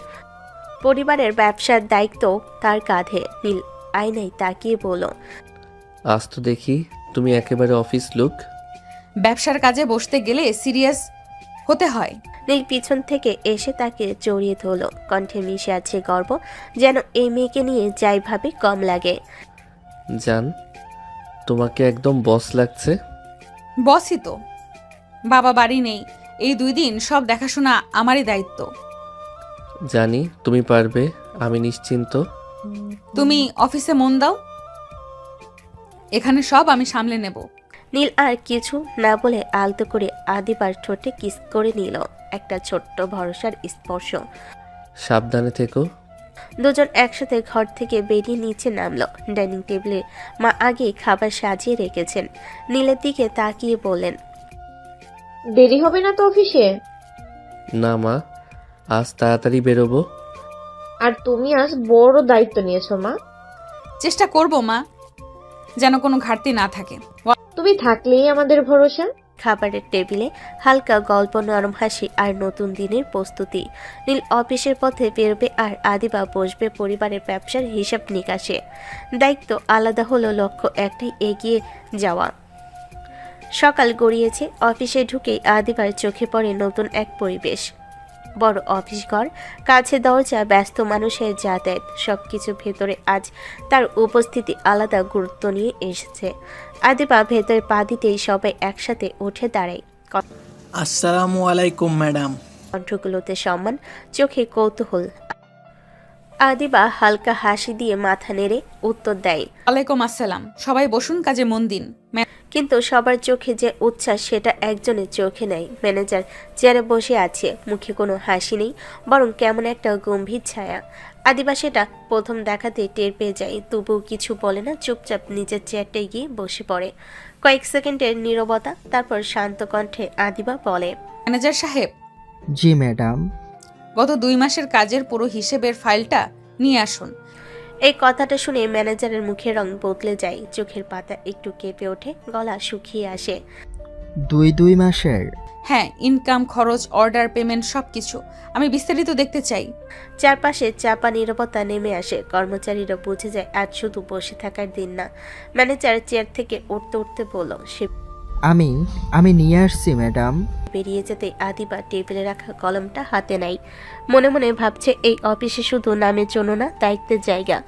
পরিবারের ব্যবসার দায়িত্ব তার কাঁধে। নীল আয়নায় তাকিয়ে বলল, আজ তো দেখি তুমি একেবারে অফিস লুক। ব্যবসার কাজে বসতে গেলে সিরিয়াস হতে হয়। নীল পিছন থেকে এসে তাকে জড়িয়ে ধরল। কণ্ঠে মিশে আছে গর্ব, যেন এই মেয়েকে নিয়ে যাই ভাবে কম লাগে। জান, তোমাকে একদম বস লাগছে। বসই তো। বাবা বাড়ি নেই, এই 2 দিন সব দেখাশোনা আমারই দায়িত্ব। জানি তুমি পারবে, আমি নিশ্চিন্ত। তুমি অফিসে মন দাও, এখানে সব আমি সামলে নেব। নীল আর কিছু না বলে আলতো করে আদিবার ঠোঁটে কিস করে নিল। একটা ছোট্ট ভরসার স্পর্শ। সাবধানে থেকো। দুজন একসাথে ঘর থেকে বেরিয়ে নিচে নামলো। ডাইনিং টেবিলে মা আগে খাবার সাজিয়ে রেখেছেন। নীলের দিকে তাকিয়ে বললেন, দেরি হবে না তো অফিসে? না মা, আজ তাড়াতাড়ি বেরোবো। আর তুমি আজ বড় দায়িত্ব নিয়েছো মা। চেষ্টা করব মা, যেন কোনো ঘাটতি না থাকে। তুমি থাকলেই আমাদের ভরসা। খাবারের টেবিলে হালকা গল্প, নরম হাসি আর নতুন দিনের প্রস্তুতি। নীল অফিসের পথে বেরোবে আর আদিবা বসবে পরিবারের ব্যবসার হিসাব নিকাশে। দায়িত্ব আলাদা হলো, লক্ষ্য একটাই, এগিয়ে যাওয়া। সকাল গড়িয়েছে। অফিসে ঢুকেই আদিবার চোখে পড়ে নতুন এক পরিবেশ। বড় অফিস ঘর, কাছে দরজা, ব্যস্ত মানুষের যাতায়াত, সবকিছু ভেতরে আজ তার উপস্থিতি আলাদা গুরুত্ব নিয়ে এসেছে। আদিবা ভেতরে পা দিতেই সবাই একসাথে উঠে দাঁড়ায়। আসসালামু আলাইকুম ম্যাডাম। কণ্ঠগুলোতে সম্মান, চোখে কৌতূহল। আদিবা হালকা হাসি দিয়ে মাথা নেড়ে উত্তর দেয়, ওয়ালাইকুম আসসালাম। সবাই বসুন, কাজে মন দিন। কিন্তু সবার চোখে যে উচ্ছ্বাস, সেটা একজনের চোখে নেই। ম্যানেজার চেয়ারে বসে আছে, মুখে কোনো হাসি নেই, বরং কেমন একটা গম্ভীর ছায়া। আদিবা সেটা প্রথম দেখাতে টের পেয়ে যায়, তবুও কিছু বলে না। চুপচাপ নিজের চেয়ারটায় গিয়ে বসে পড়ে। কয়েক সেকেন্ডের নীরবতা, তারপর শান্ত কণ্ঠে আদিবা বলে, ম্যানেজার সাহেব, জি ম্যাডাম। গত 2 মাসের কাজের পুরো হিসেবের ফাইলটা নিয়ে আসুন। এই কথাটা শুনে ম্যানেজারের মুখের রং বদলে যায়, চোখের পাতা একটু কেঁপে ওঠে, গলা শুকিয়ে আসে। দুই মাসের? হ্যাঁ, ইনকাম, খরচ, অর্ডার, পেমেন্ট সব কিছু। আমি বিস্তারিত দেখতে চাই। চারপাশে চাপা নীরবতা নেমে আসে। কর্মচারীরা বুঝে যায় আজ শুধু বসে থাকার দিন না। ম্যানেজার চেয়ার থেকে উঠতে উঠতে বলল। সে আমি নিয়ে আসছি ম্যাডাম। বেরিয়ে যেতে আদিবা টেবিলে রাখা কলমটা হাতে নাই। মনে মনে ভাবছে এই অফিসে শুধু নামের জন্য না, দায়িত্বের জায়গা।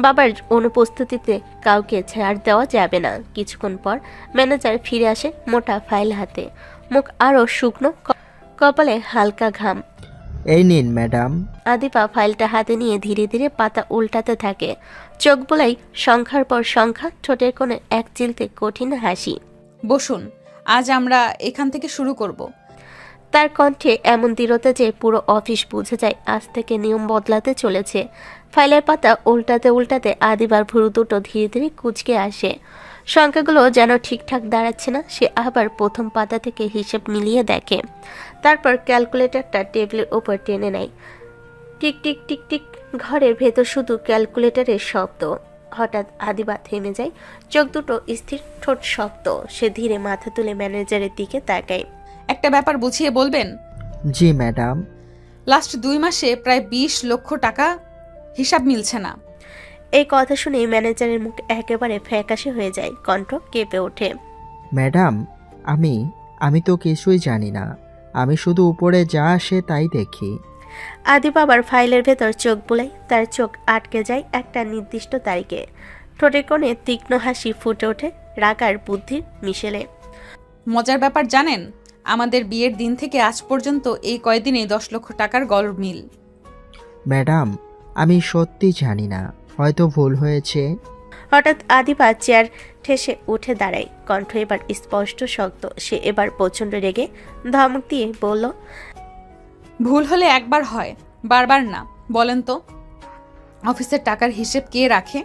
বাবার অনুপস্থিতিতে কাউকে ছাড় দেওয়া যাবে না। কিছুক্ষণ পর ম্যানেজার ফিরে আসে মোটা ফাইল হাতে, মুখ আরও শুকনো, কপালে হালকা ঘাম। এই নিন ম্যাডাম। আদিবা ফাইলটা হাতে নিয়ে ধীরে ধীরে পাতা উল্টাতে থাকে। চোখ বোলাই সংখ্যার পর সংখ্যা, ঠোঁটের কোণে এক চিলতে কঠিন হাসি। বসুন, আজ আমরা এখান থেকে শুরু করব। তার কণ্ঠে এমন দৃঢ়তা যে পুরো অফিস বুঝে যায় আজ থেকে নিয়ম বদলাতে চলেছে। ফাইলের পাতা উল্টাতে উল্টাতে আদিবার ভুরু দুটো ধীরে ধীরে কুঁচকে আসে। সংখ্যাগুলো যেন ঠিকঠাক দাঁড়াচ্ছে না। সে আবার প্রথম পাতা থেকে হিসেব মিলিয়ে দেখে। তারপর ক্যালকুলেটরটা টেবিলের উপর টেনে নেয়। Tick tick tick tick. ঘরের ভেতর শুধু ক্যালকুলেটরের শব্দ। হঠাৎ আদিবা থেমে যায়, চোখ দুটো স্থির, ঠোঁট শক্ত। সে ধীরে মাথা তুলে ম্যানেজারের দিকে তাকায়। একটা ব্যাপার বুঝিয়ে বলবেন? জি ম্যাডাম। লাস্ট 2 মাসে প্রায় 20 লক্ষ টাকা হিসাব মিলছে না। এই কথা শুনে ম্যানেজারের মুখ একেবারে ফ্যাকাশে হয়ে যায়, কণ্ঠ কেঁপে ওঠে। ম্যাডাম, আমি তো কিছুই জানি না। আমি শুধু উপরে যা আসে তাই দেখি। আদিবা আবার ফাইলের ভেতর চোখ বুলায়। তার চোখ আটকে যায় একটা নির্দিষ্ট তারিখে। ঠোঁটের কোণে তীক্ষ্ণ হাসি ফুটে ওঠে রাগ আর বুদ্ধির মিশেলে। মজার ব্যাপার জানেন, আমাদের বিয়ের দিন থেকে আজ পর্যন্ত এই কয়দিনে 10 লক্ষ টাকার গরমিল। ম্যাডাম, আমি সত্যি জানি না, হয়তো ভুল হয়েছে। হঠাৎ আদিবা চেয়ার ঠেসে উঠে দাঁড়ায়, কণ্ঠ এবার স্পষ্ট শক্ত। সে এবার প্রচণ্ড রেগে ধমক দিয়ে বলল, ভুল হলে একবার হয়, বারবার না। বলেন তো, অফিসের টাকার হিসেব কে রাখে?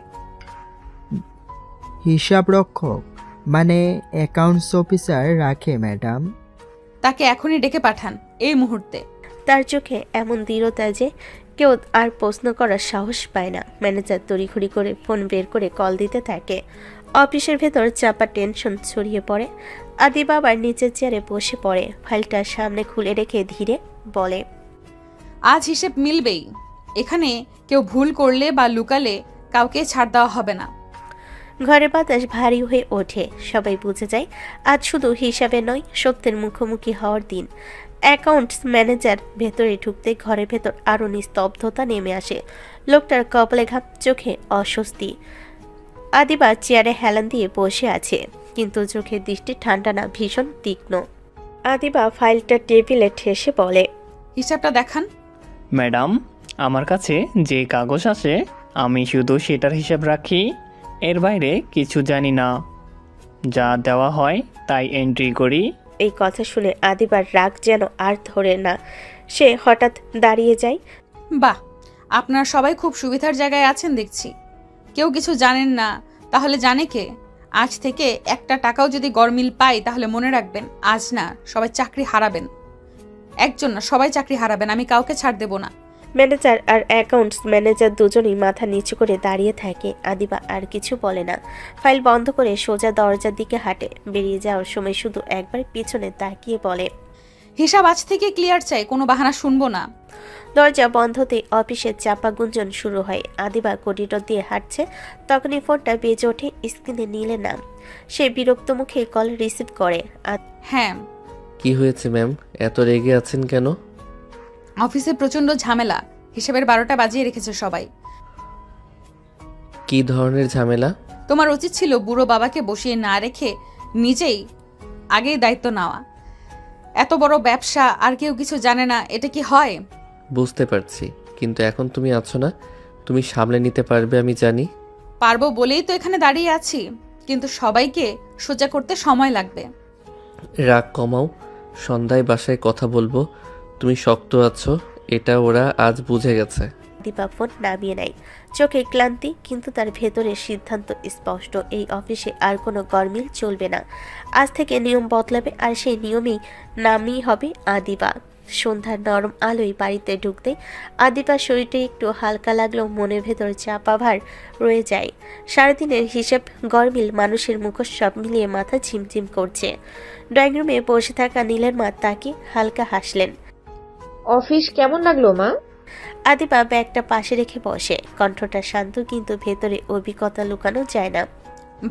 হিসাব রক্ষক মানে অ্যাকাউন্টস অফিসার রাখে ম্যাডাম। তাকে এখনই ডেকে পাঠান, এই মুহূর্তে। তার চোখে এমন দৃঢ়তা যে কেউ আর প্রশ্ন করার সাহস পায় না। ম্যানেজার তড়িঘড়ি করে ফোন বের করে কল দিতে থাকে। অফিসের ভেতর চাপা টেনশন ছড়িয়ে পড়ে। আদিবা আবার নিচের চেয়ারে বসে পড়ে, ফাইলটা সামনে খুলে রেখে ধীরে বলে, আজ হিসেব মিলবেই। এখানে কেউ ভুল করলে বা লুকালে কাউকে ছাড় দেওয়া হবে না। ঘরে বাতাস ভারী হয়ে ওঠে। সবাই বুঝে যায় আজ শুধু হিসাবে নয়, সত্যের মুখোমুখি হওয়ার দিন। অ্যাকাউন্টস ম্যানেজার ভেতরে ঢুকতে ঘরের ভেতর আরও নিস্তব্ধতা নেমে আসে। লোকটার কপালে ঘাম, চোখে অস্বস্তি। আদিবা চেয়ারে হেলান দিয়ে বসে আছে, কিন্তু চোখের দৃষ্টি ঠান্ডা না, ভীষণ তীক্ষ্ণ। আদিবা ফাইলটা টেবিলে ঠেসে বলে, হিসাবটা দেখান। ম্যাডাম, আমার কাছে যে কাগজ আছে আমি শুধু সেটার হিসাব রাখি, এর বাইরে কিছু জানি না। যা দেওয়া হয় তাই এন্ট্রি করি। এই কথা শুনে আদিবার রাগ যেন আর ধরে না। সে হঠাৎ দাঁড়িয়ে যায়। বাহ, আপনারা সবাই খুব সুবিধার জায়গায় আছেন দেখছি। কেউ কিছু জানেন না, তাহলে জানে কে? আজ থেকে একটা টাকাও যদি গরমিল পাই তাহলে মনে রাখবেন, আজ না সবাই চাকরি হারাবেন। একজন না, সবাই চাকরি হারাবেন। আমি কাউকে ছাড় দেব না। ম্যানেজার আর অ্যাকাউন্টস ম্যানেজার দুজনেই মাথা নিচু করে দাঁড়িয়ে থাকে। আদিবা আর কিছু বলে না। ফাইল বন্ধ করে সোজা দরজার দিকে হাঁটে। বেরিয়ে যাওয়ার সময় শুধু একবার পিছনে তাকিয়ে বলে, হিসাব আজ থেকে ক্লিয়ার চাই, কোনো বাহানা শুনবো না। দরজা বন্ধতে অফিসের চাপা গুঞ্জন শুরু হয়। আদিবা করিডোর দিয়ে হাঁটছে, তখনই ফোনটা বেজে ওঠে। স্ক্রিনে নীলের নাম। সে বিরক্ত মুখে কল রিসিভ করে। হ্যাঁ। কি হয়েছে ম্যাম, এত রেগে আছেন কেন? অফিসে প্রচন্ড ঝামেলা, হিসেবের 12টা বাজিয়ে রেখেছে সবাই। কি ধরনের ঝামেলা? তোমার উচিত ছিল বুড়ো বাবাকে বসিয়ে না রেখে নিজেই আগেই দায়িত্ব নেওয়া। এত বড় ব্যবসা আর কেউ কিছু জানে না, এটা কি হয়? বুঝতে পারছি, কিন্তু এখন তুমি আছো না, তুমি সামলে নিতে পারবে আমি জানি। পারবো বলেই তো এখানে দাঁড়িয়ে আছি, কিন্তু সবাইকে সোজা করতে সময় লাগবে। রাগ কমাও, সন্ধ্যায় বাসায় কথা বলবো। তুমি শক্ত আছো, এটা ওরা আজ বুঝে গেছে। দীপা ফোন নামিয়ে নেয়। চোখে ক্লান্তি, কিন্তু তার ভেতরের সিদ্ধান্ত স্পষ্ট। এই অফিসে আর কোনো গরমিল চলবে না। আজ থেকে নিয়ম বদলাবে, আর সেই নিয়মেই নামই হবে আদিবা। সন্ধ্যার নরম আলোয় বাড়িতে ঢুকতে আদিবার শরীরটা একটু হালকা লাগলেও মনের ভেতর চাপা ভার রয়ে যায়। সারাদিনের হিসেব গরমিল মানুষের মুখোশ সব মিলিয়ে মাথা ঝিমঝিম করছে। ড্রয়িং রুমে বসে থাকা নীলের মা তাকে হালকা হাসলেন। অফিস কেমন লাগলো মা? আদিবা ব্যাগটা পাশে রেখে বসে, কণ্ঠটা শান্ত কিন্তু ভেতরে অভিজ্ঞতা লুকানো যায় না।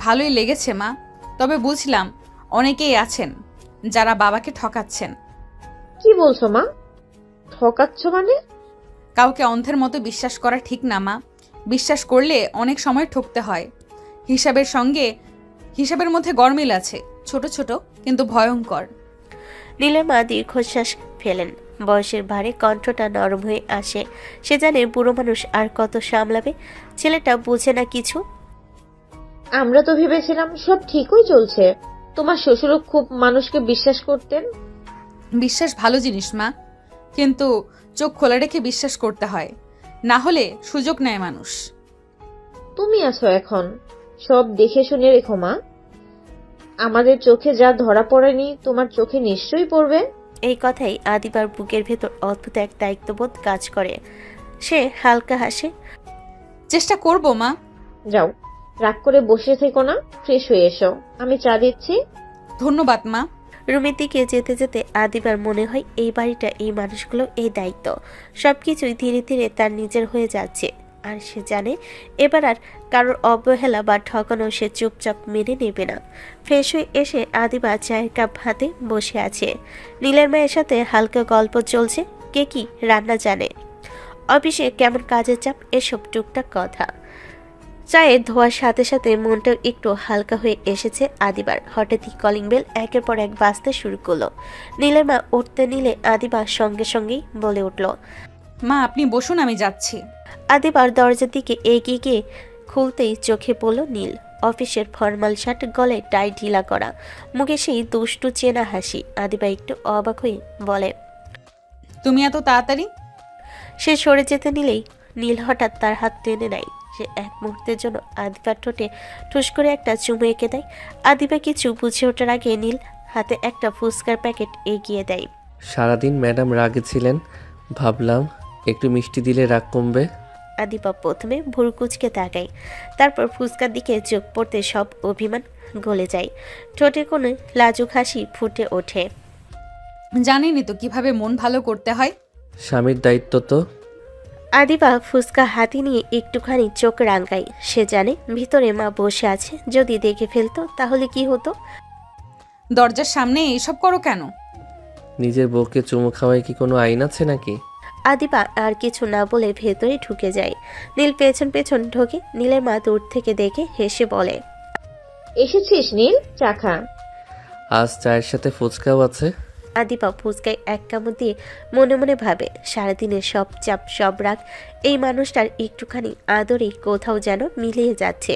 ভালোই লেগেছে মা, তবে বুঝলাম অনেকেই আছেন যারা বাবাকে ঠকাচ্ছেন। কি বলছো মা? ঠকাচ্ছ মানে? কাউকে অন্ধের মতো বিশ্বাস করা ঠিক না মা। বিশ্বাস করলে অনেক সময় ঠকতে হয়। হিসাবের মধ্যে গরমিল আছে, ছোট ছোট কিন্তু ভয়ঙ্কর। নীলের মা দীর্ঘশ্বাস ফেলেন, বয়সের ভারে কণ্ঠটা নরম হয়ে আসে। সে জানে বুড়ো মানুষ আর কত সামলাবে, ছেলেটা বোঝে না কিছু। আমরা তো ভেবেছিলাম সব ঠিকই চলছে। তোমার শ্বশুরও খুব মানুষকে বিশ্বাস করতেন। বিশ্বাস ভালো জিনিস মা, কিন্তু চোখ খোলা রেখে বিশ্বাস করতে হয়, না হলে সুযোগ নেয় মানুষ। তুমি আছো এখন, সব দেখে শুনে রেখো মা। আমাদের চোখে যা ধরা পড়েনি তোমার চোখে নিশ্চয়ই পড়বে। এই কথাই আদিবার বুকের ভেতর অদ্ভুত এক দায়িত্ববোধ কাজ করে। সে হালকা হাসে। চেষ্টা করব মা। যাও, রাগ করে বসে থেকো না, ফ্রেশ হয়ে এসো, আমি চা দিচ্ছি। ধন্যবাদ মা। রুমের দিকে যেতে যেতে আদিবার মনে হয় এই বাড়িটা, এই মানুষগুলো, এই দায়িত্ব সবকিছুই ধীরে ধীরে তার নিজের হয়ে যাচ্ছে। আর সে জানে এবার আর কারোর অবহেলা বা ঠকানো সে চুপচাপ মেনে নেবে না। ফ্রেশ হয়ে এসে আদিবা চায়ের কাপ হাতে বসে আছে। নীলের মায়ের সাথে হালকা গল্প চলছে, কে কি রান্না জানে, অফিসে কেমন কাজের চাপ, এসব টুকটাক কথা। চায়ের ধোয়ার সাথে সাথে মনটাও একটু হালকা হয়ে এসেছে আদিবার। হঠাৎই কলিং বেল একের পর এক বাজতে শুরু করলো। নীলের মা উঠতে নিলে আদিবা সঙ্গে সঙ্গেই বলে উঠল, মা আপনি বসুন, আমি যাচ্ছি। আদিবার দরজার দিকে এগিয়ে গিয়ে খুলতেই চোখে পড়ল নীল। অফিসের ফর্মাল শার্ট, গলায় টাই ঢিলা করা, মুখে সেই দুষ্টু চেনা হাসি। আদিবা একটু অবাক হয়ে বলে, তুমি এত তাড়াতাড়ি? সে সরে যেতে নিলেই নীল হঠাৎ তার হাত টেনে নেয়। সে এক মুহূর্তের জন্য আদিবার ঠোঁটে ঠুস করে একটা চুমু এঁকে দেয়। আদিবা কিছু বুঝে ওঠার আগে নীল হাতে একটা ফুচকার প্যাকেট এগিয়ে দেয়। সারাদিন ম্যাডাম রাগে ছিলেন, ভাবলাম একটু মিষ্টি দিলে রাগ কমবে। আদিবা প্রথমে ভুরু কুঁচকে তাকায়, তারপর ফুচকার দিকে চোখ পড়তে সব অভিমান গলে যায়। ঠোঁটে কোনো লাজুক হাসি ফুটে ওঠে। জানিনি তো কিভাবে মন ভালো করতে হয়। স্বামীর দায়িত্ব তো। আদিবা ফুচকা হাতি নিয়ে একটুখানি চোখ রাঙায়। সে জানে ভিতরে মা বসে আছে, যদি দেখে ফেলতো তাহলে কি হতো। দরজার সামনে এইসব করো কেন? নিজের বউকে চুমু খাওয়ায় কি কোনো আইন আছে নাকি? আদিবা আর কিছু না বলে ভেতরে ঢুকে যায়। নীল পেছন পেছন ঢোকে। নীলের মা দূর থেকে দেখে হেসে বলে, এসেছিস নীল, চা খা। আজ চায়ের সাথে ফুচকাও আছে। আদিবা ফুচকায় এক কামড় দিয়ে মনে মনে ভাবে, সারাদিনের সব চাপ, সব রাগ এই মানুষটার একটুখানি আদরেই কোথাও যেন মিলিয়ে যাচ্ছে।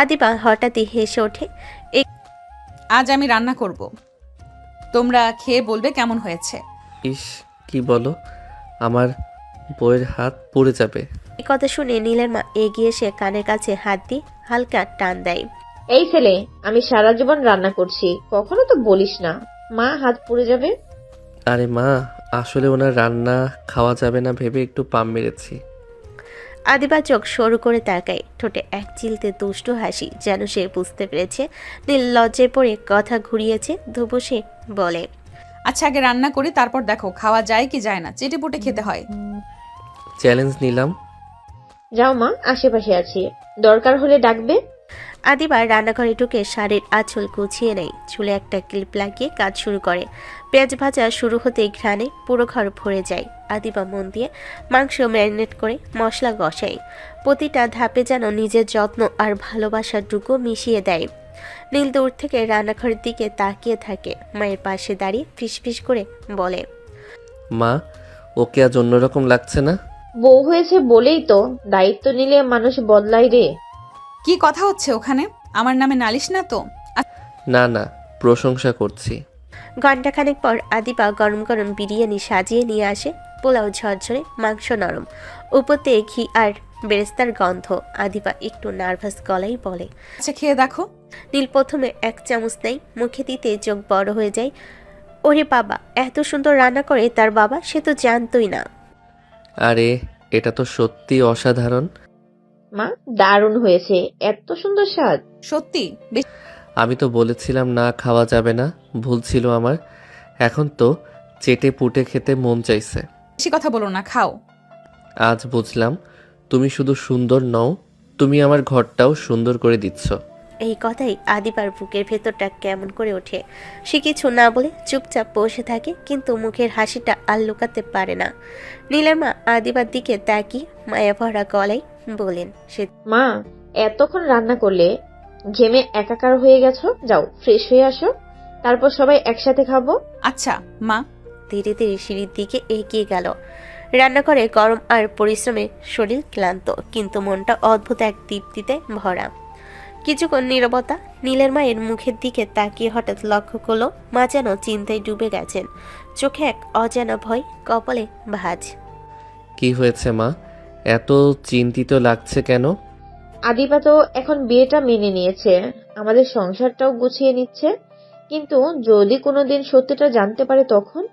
আদিবা হঠাৎই হেসে ওঠে। আজ আমি রান্না করব, তোমরা খেয়ে বলবে কেমন হয়েছে। ইস, কি বলো, আমার বউয়ের হাত পুড়ে যাবে। এই কথা শুনে নীলের মা এগিয়ে এসে কানের কাছে হাত দিয়ে হালকা টান দেয়। এই ছেলে, আমি সারা জীবন রান্না করছি, কখনো তো বলিস না মা হাত পুড়ে যাবে। আরে মা, আসলে ওনার রান্না খাওয়া যাবে না ভেবে একটু পাম মেরেছি। আদিবা চোখ সরু করে তাকায়, ঠোঁটে এক চিলতে দুষ্টু হাসি, যেন সে বুঝতে পেরেছে নীল লজ্জায় পড়ে কথা ঘুরিয়েছে। ধুবু সে বলে, আচ্ছা আগে রান্না করি, তারপর দেখো খাওয়া যায় কি যায় না, চেটে পুটে খেতে হয়। চ্যালেঞ্জ নিলাম। যাও মা, আশেপাশে আছি, দরকার হলে ডাকবে। আদিবা রান্নাঘরে ঢুকে শাড়ির আঁচল গুছিয়ে নেয়, চুলে একটা ক্লিপ লাগিয়ে কাজ শুরু করে। পেঁয়াজ ভাজা শুরু হতেই ঘ্রাণে পুরো ঘর ভরে যায়। আদিবা মন দিয়ে মাংস ম্যারিনেট করে মশলা কষায়, প্রতিটা ধাপে যেন নিজের যত্ন আর ভালোবাসার টুকু মিশিয়ে দেয়। নীল দূর থেকে রান্নাঘরের দিকে তাকিয়ে থাকে, মায়ের পাশে দাঁড়িয়ে ফিসফিস করে বলে, মা, ওকে আজ অন্যরকম লাগছে না? বউ হয়েছে বলেই তো দায়িত্ব নিলে মানুষ বদলায় রে। কি কথা হচ্ছে ওখানে? আমার নামে নালিশ না তো? না না, প্রশংসা করছি। ঘণ্টাখানেক পর আদিবা গরম গরম বিরিয়ানি সাজিয়ে নিয়ে আসে। পোলাও ঝরঝরে, মাংস নরম, উপর দিয়ে ঘি আর বেরেস্তার গন্ধ। আদিবা একটু নার্ভাস গলাই বলে, আচ্ছা খেয়ে দেখো। নীল প্রথমে এক চামচ নেয়, মুখে দিতে চোখ বড় হয়ে যায়। ওরে বাবা, এত সুন্দর রান্না করে তার বাবা, সে তো জানতই না। আরে এটা তো সত্যি অসাধারণ। মা, দারুণ হয়েছে, এত সুন্দর স্বাদ। সত্যি আমি তো বলেছিলাম না খাওয়া যাবে না, ভুল ছিল আমার। এখন তো চেটে পুটে খেতে মন চাইছে। বেশি কথা বলো না, খাও। আজ বুঝলাম তুমি শুধু সুন্দর নও, তুমি আমার ঘরটাও সুন্দর করে দিচ্ছ। এই কথাই আদিবার বুকের ভেতরটা কেমন করে ওঠে। সে কিছু না বলে চুপচাপ বসে থাকে, কিন্তু মুখের হাসিটা আর লুকাতে পারে না। নীলের মা আদিবার দিকে তাকিয়ে মায়া ভরা গলায় বলেন, সে মা, এতক্ষণ রান্না করলে ঘেমে একাকার হয়ে গেছো, যাও ফ্রেশ হয়ে আসো, তারপর সবাই একসাথে খাবো। আচ্ছা মা। ধীরে ধীরে সিঁড়ির দিকে এগিয়ে গেল। রান্নাঘরে গরম আর পরিশ্রমে শরীর ক্লান্ত, কিন্তু মনটা অদ্ভুত এক তৃপ্তিতে ভরা। কিছুক্ষণ নীরবতা। নীলের মায়ের মুখের দিকে তাকিয়ে হঠাৎ লক্ষ্য করলো মা যেন চিন্তায় ডুবে গেছেন। চোখে এক অজানা ভয়, কপালে ভাঁজ। কি হয়েছে মা, এত চিন্তিত লাগছে কেন? আদিবা তো এখন বিয়েটা মেনে নিয়েছে, আমাদের সংসারটাও গুছিয়ে নিচ্ছে, কিন্তু যদি কোনোদিন সত্যিটা জানতে পারে, তখন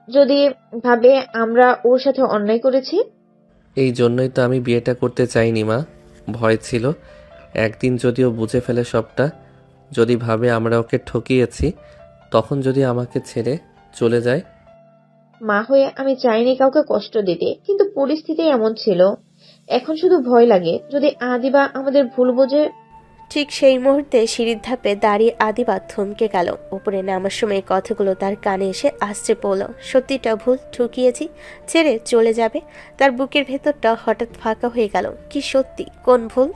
যদি ভাবে আমরা ওর সাথে অন্যায় করেছি। এই জন্যই তো আমি বিয়েটা করতে চাইনি মা, ভয় ছিল একদিন যদিও বুঝে ফেলে সবটা, যদি ভাবে আমরা ওকে ঠকিয়েছি, তখন যদি আমাকে ছেড়ে চলে যায়। মা হয়ে আমি চাইনি কাউকে কষ্ট দিতে, কিন্তু পরিস্থিতি এমন ছিল। এখন শুধু ভয় লাগে যদি আদিবা আমাদের ভুল বোঝে। ঠিক সেই মুহূর্তে সিঁড়ির ধাপে দাঁড়িয়ে আদিবা থমকে গেল। উপরে নামার সময় কথাগুলো তার কানে এসে আসছে পড়ল। সত্যিটা ভুল, ঠকিয়েছি, ছেড়ে চলে যাবে। তার বুকের ভেতরটা হঠাৎ ফাঁকা হয়ে গেল। কি সত্যি, কোন ভুল?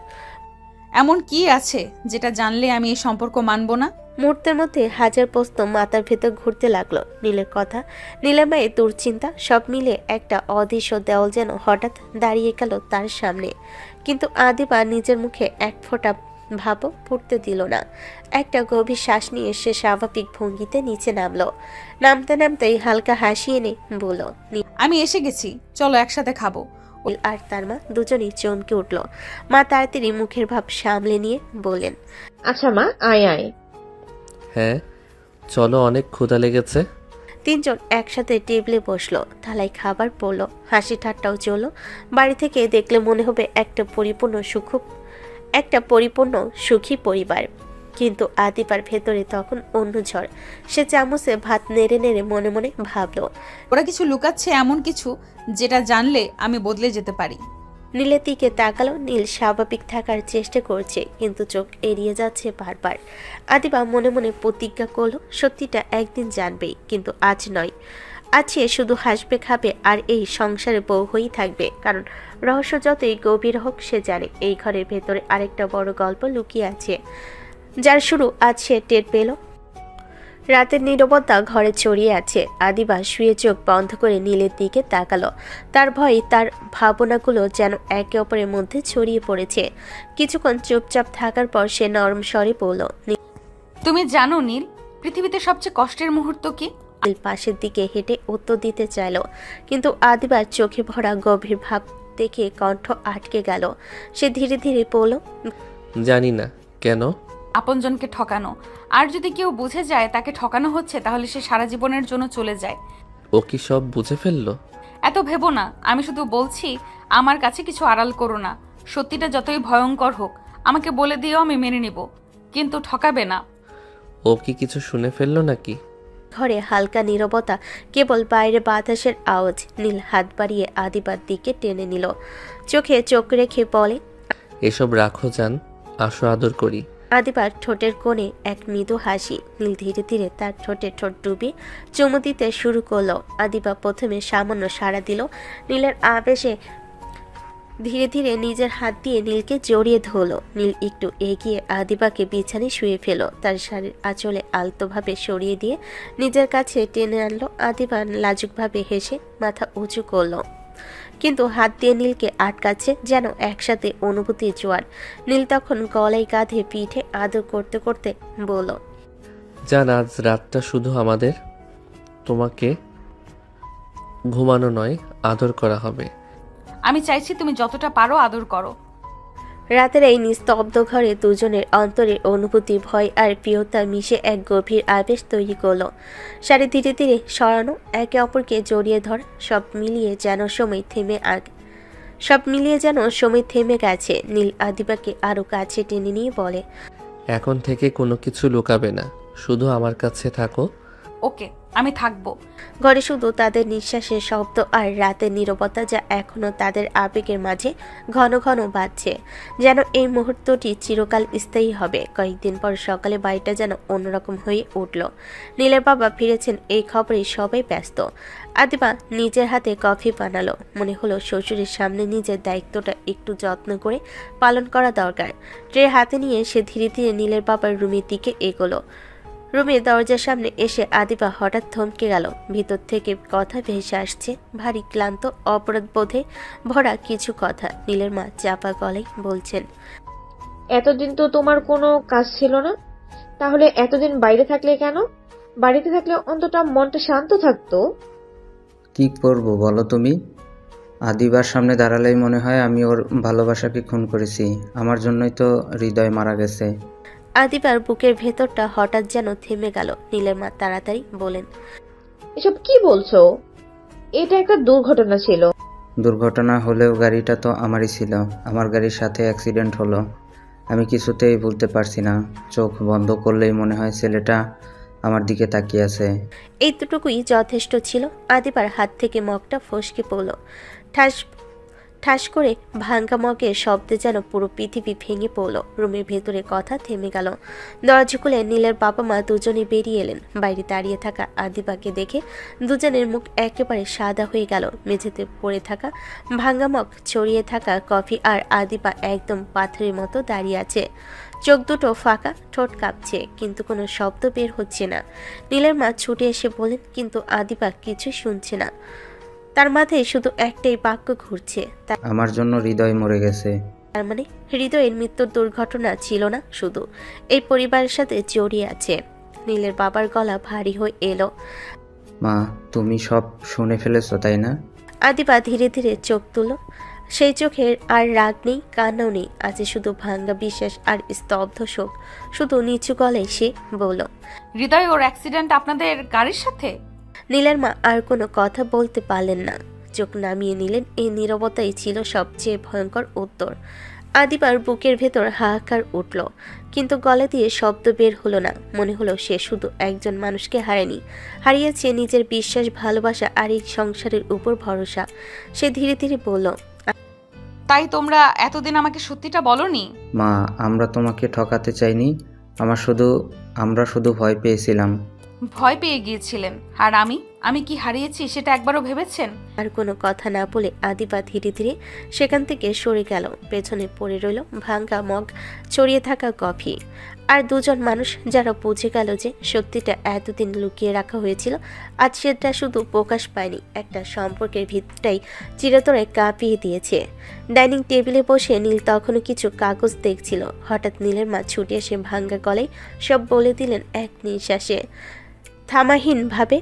এমন কি আছে যেটা জানলে আমি এই সম্পর্ক মানব না? মুহূর্তের মধ্যে হাজার প্রশ্ন মাথার ভেতর ঘুরতে লাগলো। নীলের কথা, নীলের মায়ের দুশ্চিন্তা, সব মিলে একটা অদৃশ্য দেওয়াল যেন হঠাৎ দাঁড়িয়ে গেল তার সামনে। কিন্তু আদিবা নিজের মুখে এক ফোঁটা ভাবও ফুটতে দিল না। একটা গভীর শ্বাস নিয়ে সে স্বাভাবিক ভঙ্গিতে নিচে নামলো। নামতে নামতেই হালকা হাসি এনে বলল, আমি এসে গেছি, চলো একসাথে খাবো। নীল আর তার মা দুজনেই চমকে উঠল। মা তাড়াতাড়ি মুখের ভাব সামলে নিয়ে বললেন, আচ্ছা মা, আয় আয়। হ্যাঁ চলো, অনেক ক্ষুধা লেগেছে। তিনজন একসাথে টেবিলে বসলো। থালায় খাবার পড়লো, হাসি ঠাট্টাও চলো। বাড়ি থেকে দেখলে মনে হবে একটা পরিপূর্ণ সুখী পরিবার। কিন্তু আদিবার ভেতরে তখন অন্য ঝড়। সে চামচে ভাত নেড়ে নেড়ে মনে মনে ভাবলো, ওরা কিছু লুকাচ্ছে, এমন কিছু যেটা জানলে আমি বদলে যেতে পারি। নীলের দিকে তাকালো। নীল স্বাভাবিক থাকার চেষ্টা করছে, কিন্তু চোখ এড়িয়ে যাচ্ছে বারবার। আদিবা মনে মনে প্রতিজ্ঞা করলো সত্যিটা একদিন জানবেই, কিন্তু আজ নয়। আজ সে শুধু হাসবে, খাবে আর এই সংসারে বউ হয়েই থাকবে। কারণ রহস্য যতই গভীর হোক, সে জানে এই ঘরের ভেতরে আরেকটা বড় গল্প লুকিয়ে আছে, যার শুরু আজ সে টের পেল। রাতের নীরবতা ঘরে ছড়িয়ে আছে। আদিবা শুয়ে চোখ বন্ধ করে নীলের দিকে তাকালো। তার ভয়, তার ভাবনাগুলো যেন একে অপরের মধ্যে ছড়িয়ে পড়েছে। কিছুক্ষণ চুপচাপ থাকার পর সে নরম স্বরে বলল, তুমি জানো নীল, পৃথিবীতে সবচেয়ে কষ্টের মুহূর্ত কি? নীল পাশের দিকে হেঁটে উত্তর দিতে চাইল, কিন্তু আদিবার চোখে ভরা গভীর ভাব দেখে কণ্ঠ আটকে গেল। সে ধীরে ধীরে বলল, জানি না। কেন? আপনজনকে ঠকানো, আর যদি কেউ বুঝে যায় তাকে ঠকানো হচ্ছে, তাহলে সে সারা জীবনের জন্য চলে যায়। ও কি সব বুঝে ফেললো? এত ভেবো না, আমি শুধু বলছি আমার কাছে কিছু আড়াল করো না। সত্যিটা যতই ভয়ঙ্কর হোক আমাকে বলে দিও, আমি মেনে নিব, কিন্তু ঠকাবে না। ও কি কিছু শুনে ফেললো নাকি? ঘরে হালকা নীরবতা, কেবল বাইরে বাতাসের আওয়াজ। নীল হাত বাড়িয়ে আদিবার দিকে টেনে নিল, চোখে চোখ রেখে বলে, এসব রাখো যান, আসো আদর করি। আদিবার ঠোঁটের কোণে এক মৃদু হাসি। নীল ধীরে ধীরে তার ঠোঁটে ঠোঁট ডুবিয়ে চুমু দিতে শুরু করলো। আদিবা প্রথমে সামান্য সাড়া দিল। নীলের আবেশে ধীরে ধীরে নিজের হাত দিয়ে নীলকে জড়িয়ে ধরলো। নীল একটু এগিয়ে আদিবাকে বিছানায় শুয়ে ফেল, তার শাড়ির আঁচলে আলতোভাবে সরিয়ে দিয়ে নিজের কাছে টেনে আনলো। আদিবা লাজুকভাবে হেসে মাথা উঁচু করলো, কিন্তু হাত দিয়ে নীলকে আটকাচ্ছে যেন একসাথে অনুভূতির জোয়ার। নীল তখন গলায় কাঁধে পিঠে আদর করতে করতে বলল, জান, আজ রাতটা শুধু আমাদের, তোমাকে ঘুমানো নয়, আদর করা হবে। আমি চাইছি তুমি যতটা পারো আদর করো। রাতের এই নিস্তব্ধ ঘরে দুজনের অন্তরের অনুভূতি, ভয় আর প্রিয়তা মিশে এক গভীর আবেশ তৈরি করলো। শাড়ি ধীরে ধীরে সরানো, একে অপরকে জড়িয়ে ধরা, সব মিলিয়ে যেন সময় থেমে গেছে। নীল আদিবাকে আরো কাছে টেনে নিয়ে বলে, এখন থেকে কোনো কিছু লুকাবে না, শুধু আমার কাছে থাকো। ওকে, আমি থাকবো। ঘরে শুধু তাদের নিঃশ্বাসের শব্দ আর রাতের নীরবতা, যা এখনো তাদের আবেগের মাঝে ঘন ঘন বাজছে, যেন এই মুহূর্তটি চিরকাল স্থায়ী হবে। কয়েকদিন পর সকালে বাড়িটা যেন অন্যরকম হয়ে উঠল। নীলের বাবা ফিরেছেন এই খবরে সবাই ব্যস্ত। আদিবা নিজের হাতে কফি বানালো। মনে হলো শ্বশুরের সামনে নিজের দায়িত্বটা একটু যত্ন করে পালন করা দরকার। ট্রে হাতে নিয়ে সে ধীরে ধীরে নীলের বাবার রুমের দিকে এগোলো। রুমের দরজার সামনে এসে আদিবা হঠাৎ থমকে গেল। ভিতর থেকে কথা ভেসে আসছে, ভারী ক্লান্ত, অপরাধবোধে ভরা কিছু কথা। নীলের মা চাপা গলায় বলছেন, এতদিন তো তোমার কোনো কাজ ছিল না, তাহলে এতদিন বাইরে থাকলে কেন? বাড়িতে থাকলে অন্তত মনটা শান্ত থাকতো। কি করব বলো তুমি? আদিবার সামনে দাঁড়ালেই মনে হয় আমি ওর ভালোবাসাকে খুন করেছি। আমার জন্যই তো হৃদয় মারা গেছে। আদিবার বুকের ভেতরটা হঠাৎ যেন থেমে গেল। নীলের মা তাড়াতাড়ি বলেন, এসব কি বলছো? এটা একটা দুর্ঘটনা ছিল। দুর্ঘটনা হলেও গাড়িটা তো আমারই ছিল। আমার গাড়ির সাথে অ্যাক্সিডেন্ট হলো। আমি কিছুতেই ভুলতে পারছি না। চোখ বন্ধ করলেই মনে হয় ছেলেটা আমার দিকে তাকিয়ে আছে। এইটুকুই যথেষ্ট ছিল। আদিবার হাত থেকে মগটা ফসকে পড়ল। ঠাস ঠাস করে ভাঙ্গা মগের শব্দে যেন পুরো পৃথিবী ভেঙে পড়ল। রুমের ভেতরে কথা থেমে গেল। দরজা খুলে নীলের বাবা মা দুজনে বেরিয়ে এলেন। বাইরে দাঁড়িয়ে থাকা আদিবাকে দেখে দুজনের মুখ একেবারে সাদা হয়ে গেল। মেঝেতে পড়ে থাকা ভাঙ্গা মগ, ছড়িয়ে থাকা কফি, আর আদিবা একদম পাথরের মতো দাঁড়িয়ে আছে। চোখ দুটো ফাঁকা, ঠোঁট কাঁপছে, কিন্তু কোনো শব্দ বের হচ্ছে না। নীলের মা ছুটে এসে বলেন, কিন্তু আদিবা কিছু শুনছে না। তার মাথায় শুধু একটাই বাক্য ঘুরছে, আমার জন্য হৃদয় মরে গেছে। তার মানে হৃদয়ের মৃত্যুর দুর্ঘটনা ছিল না, শুধু এই পরিবারের সাথে জড়িয়ে আছে। নীলের বাবার গলা ভারী হয়ে এলো। মা, তুমি সব শুনে ফেলেছো তাই না? আদিবা ধীরে ধীরে চোখ তুলল। সেই চোখের আর রাগ নেই, কান্নাও নেই, আছে শুধু ভাঙ্গা বিশ্বাস আর স্তব্ধ শোক। শুধু নিচু গলায় সে বলল, হৃদয়, ওর অ্যাক্সিডেন্ট আপনাদের গাড়ির সাথে? নীলের মা আর কোনো কথা বলতে পারলেন না, চোখ নামিয়ে নিলেন। এই নীরবতাই ছিল সবচেয়ে ভয়ঙ্কর উত্তর। আদিবার বুকের ভেতর হাহাকার উঠল, কিন্তু গলা দিয়ে শব্দ বের হলো না। মনে হলো সে শুধু একজন মানুষকে হারিয়েছে নিজের বিশ্বাস, ভালোবাসা আর এই সংসারের উপর ভরসা। সে ধীরে ধীরে বলল, তাই তোমরা এতদিন আমাকে সত্যিটা বলনি? মা, আমরা তোমাকে ঠকাতে চাইনি। আমরা শুধু ভয় পেয়েছিলাম। ভয় পেয়ে গিয়েছিলেন? আর আমি কি হারিয়েছি সেটা একবারও ভেবেছেন? আর কোনো কথা না বলে আদিবা ধীরে ধীরে সেখান থেকে সরে গেল। পেছনে পড়ে রইল ভাঙ্গা মগ, ছড়িয়ে থাকা কফি, আর দুজন মানুষ যারা বুঝে গেল যে সত্যিটা এতদিন লুকিয়ে রাখা হয়েছিল। আজ সেটা শুধু প্রকাশ পায়নি, একটা সম্পর্কের ভিতটাই চিরতরে কাঁপিয়ে দিয়েছে। ডাইনিং টেবিলে বসে নীল তখনও কিছু কাগজ দেখছিল। হঠাৎ নীলের মা ছুটে এসে ভাঙ্গা গলায় সব বলে দিলেন এক নিঃশ্বাসে, থামাহীনভাবে।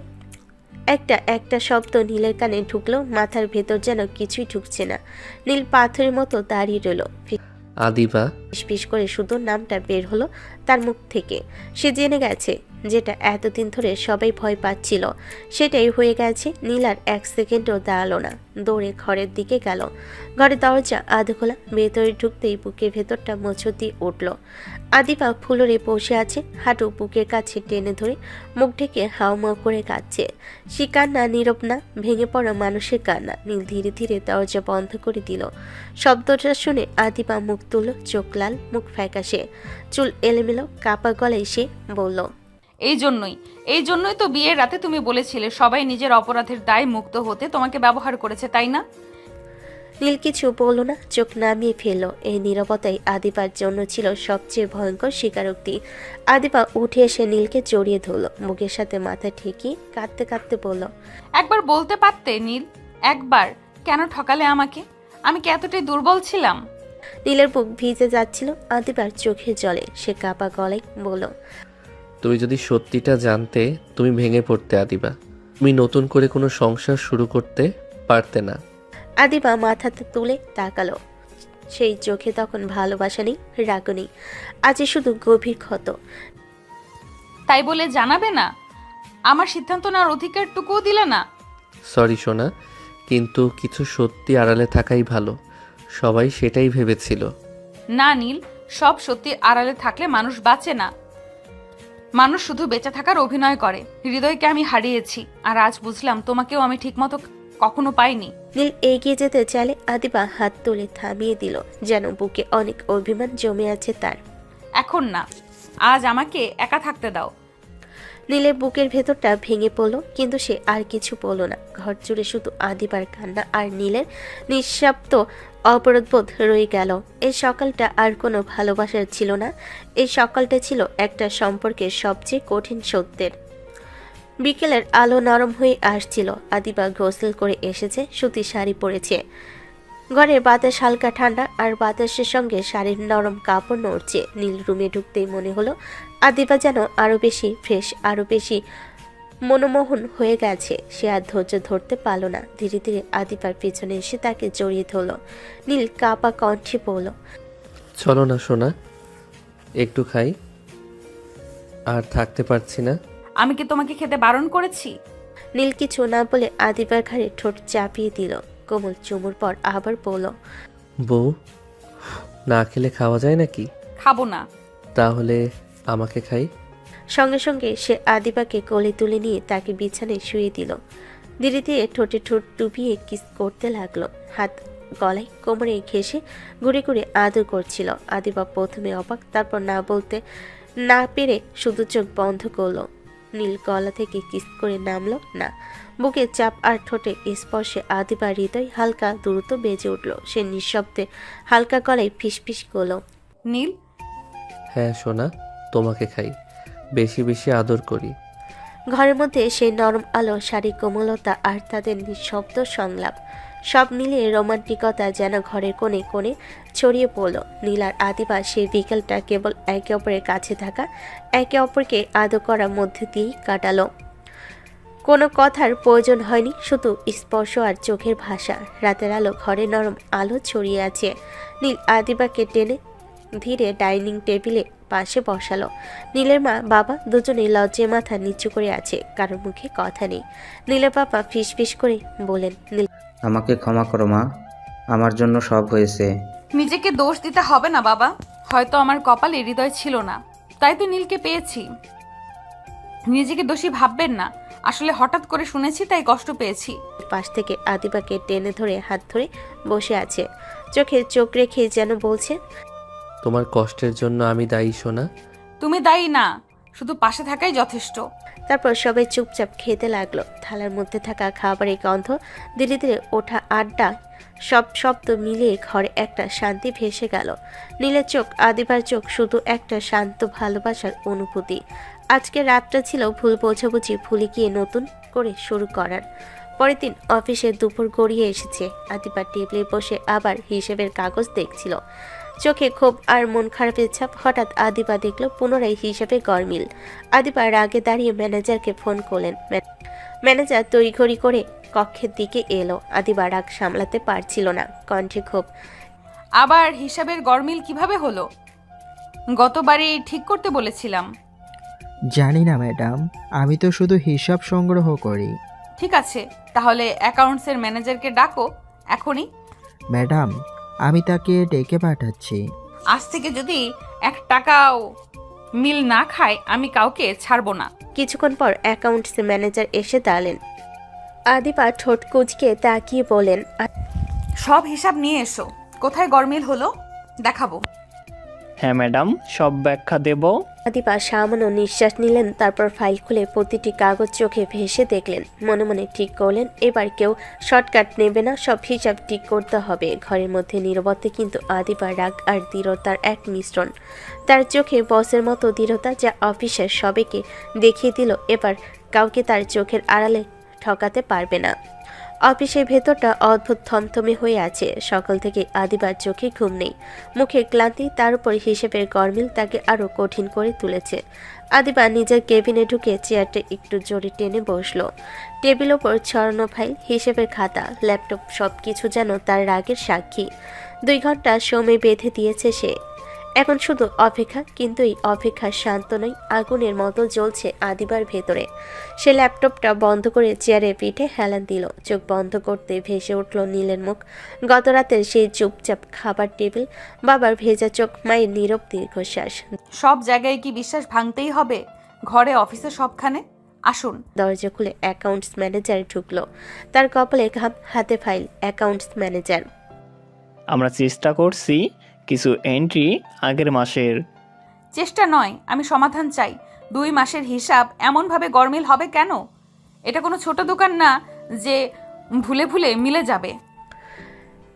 একটা শব্দ নীলের কানে ঢুকলো, মাথার ভেতর যেন কিছুই ঢুকছে না। নীল পাথরের মতো দাঁড়িয়ে রইল। আদিবা, ফিসফিস করে শুধু নামটা বের হলো তার মুখ থেকে। সে জেনে গেছে যেটা এতদিন ধরে সবাই ভয় পাচ্ছিল, সেটাই হয়ে গেছে। নীল আর এক সেকেন্ডও দাঁড়ালো না, দৌড়ে ঘরের দিকে গেল। ঘরের দরজা আধ খোলা, ভেতরে ঢুকতেই বুকের ভেতরটা মোচড় দিয়ে উঠল। আদিবা ফুলরে বসে আছে, হাঁটু বুকের কাছে টেনে ধরে মুখ ঢেকে হাউমাউ করে কাঁদছে। সে কান্না নীরব না, ভেঙে পড়া মানুষের কান্না। নীল ধীরে ধীরে দরজা বন্ধ করে দিল। শব্দটা শুনে আদিবা মুখ তুলল, চোখ লাল, মুখ ফ্যাকাশে, চুল এলোমেলো, কাপা গলায় সে বলল, এই জন্যই তো বিয়ের রাতে তুমি বলেছিলে সবাই নিজের অপরাধের দায় মুক্ত হতে তোমাকে ব্যবহার করেছে, তাই না? নীল কিছু বলল না, চোখ নামিয়ে ফেলল। এই নীরবতাই আদিবার জন্য ছিল সবচেয়ে ভয়ঙ্কর স্বীকারোক্তি। আদিবা উঠে এসে নীলকে জড়িয়ে ধরল, বুকের সাথে মাথা ঠেকিয়ে কাঁদতে কাঁদতে বলল, একবার বলতে পারতে নীল, একবার কেন ঠকালে আমাকে? আমি কি এতটাই দুর্বল ছিলাম? নীলের বুক ভিজে যাচ্ছিল আদিবার চোখের জলে। সে কাপা গলায় বলল, তুমি যদি সত্যিটা জানতে তুমি ভেঙে পড়তে আদিবা। তুমি নতুন করে কোনো সংসার শুরু করতে পারতে না। আদিবা মাথাতে তুলে তাকালো। সেই চোখে তখন ভালোবাসা নেই, রাগও নেই, আজ শুধু গভীর ক্ষত। তাই বলে জানাবে না? আমার সিদ্ধান্ত নেওয়ার অধিকারটুকুও দিলে না। সরি সোনা, কিন্তু কিছু সত্যি আড়ালে থাকাই ভালো। সবাই সেটাই ভেবেছিল। না নীল, সব সত্যির আড়ালে থাকলে মানুষ বাঁচে না। মানুষ শুধু বেঁচে থাকার অভিনয় করে। হৃদয়কে আমি হারিয়েছি, আর আজ বুঝলাম তোমাকেও আমি ঠিকমতো কখনো পাইনি। নীল এগিয়ে যেতে চাইলে আদিবা হাত তুলে থামিয়ে দিল, যেন বুকে অনেক অভিমান জমে আছে তার। এখন না, আজ আমাকে একা থাকতে দাও। নীলের বুকের ভেতরটা ভেঙে পড়ল, কিন্তু সে আর কিছু বলল না। ঘর জুড়ে শুধু আদিবার কান্না আর নীলের নিঃশব্দ অপরাধবোধ রয়ে গেল। এই সকালটা আর কোনো ভালোবাসার ছিল না, এই সকালটা ছিল একটা সম্পর্কের সবচেয়ে কঠিন সত্যের। বিকেলের আলো নরম হয়ে আসছিল। আদিবা গোসল করে এসেছে, সুতির শাড়ি পরেছে। ঘরের বাতাস হালকা ঠান্ডা, আর বাতাসের সঙ্গে শাড়ির নরম কাপড় নড়ছে। নীল রুমে ঢুকতেই মনে হলো আদিবা যেন আরো বেশি ফ্রেশ, আরো বেশি মনমোহন হয়ে গেছে। সে আর ধৈর্য ধরতে পারল না, ধীরে ধীরে আদিবার পিছনে এসে তাকে জড়িয়ে ধরল। নীল কাপা কণ্ঠে বলল, চলো না সোনা, একটু খাই, আর থাকতে পারছি না। আমি কি তোমাকে খেতে বারণ করেছি? নীল কিছু না বলে আদিবার ঘাড়ে ঠোঁট চাপিয়ে দিল। কোমল চুমুর পর আবার বলল, বউ, না খেলে খাওয়া যায় নাকি? খাবো না। তাহলে আমাকে খাই। সঙ্গে সঙ্গে সে আদিবাকে কোলে তুলে নিয়ে তাকে বিছানায় শুয়ে দিল। ধীরে ধীরে ঠোঁটে ঠোঁট ডুবিয়ে কিস করতে লাগলো। হাত গলায় কোমরে ঘেঁষে ঘুরে ঘুরে আদর করছিল। আদিবা প্রথমে অবাক, তারপর না বলতে না পেরে শুধু চোখ বন্ধ করলো। নীল গলা থেকে কিস করে নামলো না। বুকে চাপ আর ঠোঁটে স্পর্শে আদিবার হৃদয় হালকা দ্রুত বেজে উঠল। সে নিঃশব্দে হালকা গলায় ফিসফিস করলো, নীল। হ্যাঁ সোনা, তোমাকে খাই, বেশি বেশি আদর করি। ঘরের মধ্যে সেই নরম আলো, শাড়ি কোমলতা আর তাদের নিঃশব্দ সংলাপ, সব মিলিয়ে রোমান্টিকতা যেন ঘরের কোণে কোণে ছড়িয়ে পড়ল। নীল আর আদিবা সেই বিকেলটা কেবল একে অপরের কাছে থাকা, একে অপরকে আদর করার মধ্যে দিয়েই কাটালো। কোনো কথার প্রয়োজন হয়নি, শুধু স্পর্শ আর চোখের ভাষা। রাতের আলো, ঘরে নরম আলো ছড়িয়ে আছে। নীল আদিবাকে টেনে ধীরে ডাইনিং টেবিলে পাশে বসালো। নীলের মা বাবা দুজনেই লজ্জায় মাথা নিচু করে আছে, কারোর মুখে কথা নেই। নীলের বাবা ফিসফিস করে বলেন, নীল, আমাকে ক্ষমা করো মা, আমার জন্য সব হয়েছে। নিজেকে দোষ দিতে হবে না বাবা, হয়তো আমার কপালে হৃদয় ছিল না, তাই তো নীলকে পেয়েছি। নিজেকে দোষী ভাববেন না, আসলে হঠাৎ করে শুনেছি তাই কষ্ট পেয়েছি। পাশ থেকে আদিবাকে টেনে ধরে হাত ধরে বসে আছে, চোখে চোখ রেখে যেন বলছে, তোমার কষ্টের জন্য আমি দায়ী সোনা। তুমি দায়ী না, শুধু পাশে থাকাই যথেষ্ট। তারপর সবাই চুপচাপ খেতে লাগলো। থালার মধ্যে থাকা খাবারের গন্ধ, ধীরে ধীরে ওঠা আড্ডা, সব শব্দ মিলিয়ে ঘরে একটা শান্তি ভেসে গেল। নীলের চোখ, আদিবার চোখ, শুধু একটা শান্ত ভালোবাসার অনুভূতি। আজকে রাতটা ছিল ভুল বোঝাবুঝি ভুলে গিয়ে নতুন করে শুরু করার। পরের দিন অফিসে দুপুর গড়িয়ে এসেছে। আদিবা টেবিলে বসে আবার হিসেবের কাগজ দেখছিল, চোখে ক্ষোভ আর মন খারাপের ছাপ। হঠাৎ আদিবা দেখলো পুনরায় হিসাবে গরমিল। আদিবা রাগে দাঁড়িয়ে ম্যানেজারকে ফোন করলেন। ম্যানেজার তড়িঘড়ি করে কক্ষের দিকে এলো। আদিবা রাগ সামলাতে পারছিল না, কণ্ঠে ক্ষোভ, আবার হিসাবের গরমিল কিভাবে হলো? গতবারই ঠিক করতে বলেছিলাম। জানি না ম্যাডাম, আমি তো শুধু হিসাব সংগ্রহ করি। ঠিক আছে, তাহলে অ্যাকাউন্টসের ম্যানেজারকে ডাকো এখনই। ম্যাডাম, আমি তাকে ডেকে পাঠাচ্ছি। আজ থেকে যদি 1 টাকাও মিল না খায় আমি কাউকে ছাড়বো না। কিছুক্ষণ পর অ্যাকাউন্টস ম্যানেজার এসে দাঁড়ালেন। আদিবা ঠোঁট কুঁচকে তাকিয়ে বলেন, সব হিসাব নিয়ে এসো, কোথায় গরমিল হলো দেখাবো। হ্যাঁ ম্যাডাম, সব ব্যাখ্যা দেব। আদিবা সামান্য নিঃশ্বাস নিলেন, তারপর ফাইল খুলে প্রতিটি কাগজ চোখে ভেসে দেখলেন। মনে মনে ঠিক করলেন এবার কেউ শর্টকাট নেবে না, সব হিসাব ঠিক করতে হবে। ঘরের মধ্যে নীরবতা, কিন্তু আদিবার রাগ আর দৃঢ়তার এক মিশ্রণ। তার চোখে বসের মতো দৃঢ়তা, যা অফিসের সবাইকে দেখিয়ে দিল এবার কাউকে তার চোখের আড়ালে ঠকাতে পারবে না। অফিসের ভেতরটা অদ্ভুত থমথমে হয়ে আছে। সকাল থেকে আদিবার চোখে ঘুম নেই, মুখে ক্লান্তি, তার উপর হিসেবের গরমিল তাকে আরো কঠিন করে তুলেছে। আদিবা নিজের কেবিনে ঢুকে চেয়ারটা একটু জোরে টেনে বসলো। টেবিল ওপর ছড়ানো ফাইল, হিসেবের খাতা, ল্যাপটপ, সবকিছু যেন তার রাগের সাক্ষী। 2 ঘন্টা সময় বেঁধে দিয়েছে সে, এখন শুধু অপেক্ষা। কিন্তু এই অপেক্ষা শান্ত নয়, আগুনের মতো জ্বলছে আদিবার ভেতরে। সে ল্যাপটপটা বন্ধ করে চেয়ারে পিঠে হেলান দিল। চোখ বন্ধ করতে ভেসে উঠল নীলের মুখ, গত রাতের সেই চুপচাপ খাবার টেবিল, বাবার ভেজা চোখ, মায়ের নীরব দীর্ঘশ্বাস। সব জায়গায় কি বিশ্বাস ভাঙতেই হবে? ঘরে, অফিসে, সবখানে। আসুন। দরজা খুলে অ্যাকাউন্টস ম্যানেজার ঢুকলো, তার কপালে ঘাম, হাতে ফাইল। অ্যাকাউন্টস ম্যানেজার: আমরা চেষ্টা করছি কিছু এন্ট্রি আগের মাসের। চেষ্টা নয়, আমি সমাধান চাই। 2 মাসের হিসাব এমনভাবে গরমিল হবে কেন? এটা কোনো ছোট দোকান না যে ভুলে ভুলে মিলে যাবে।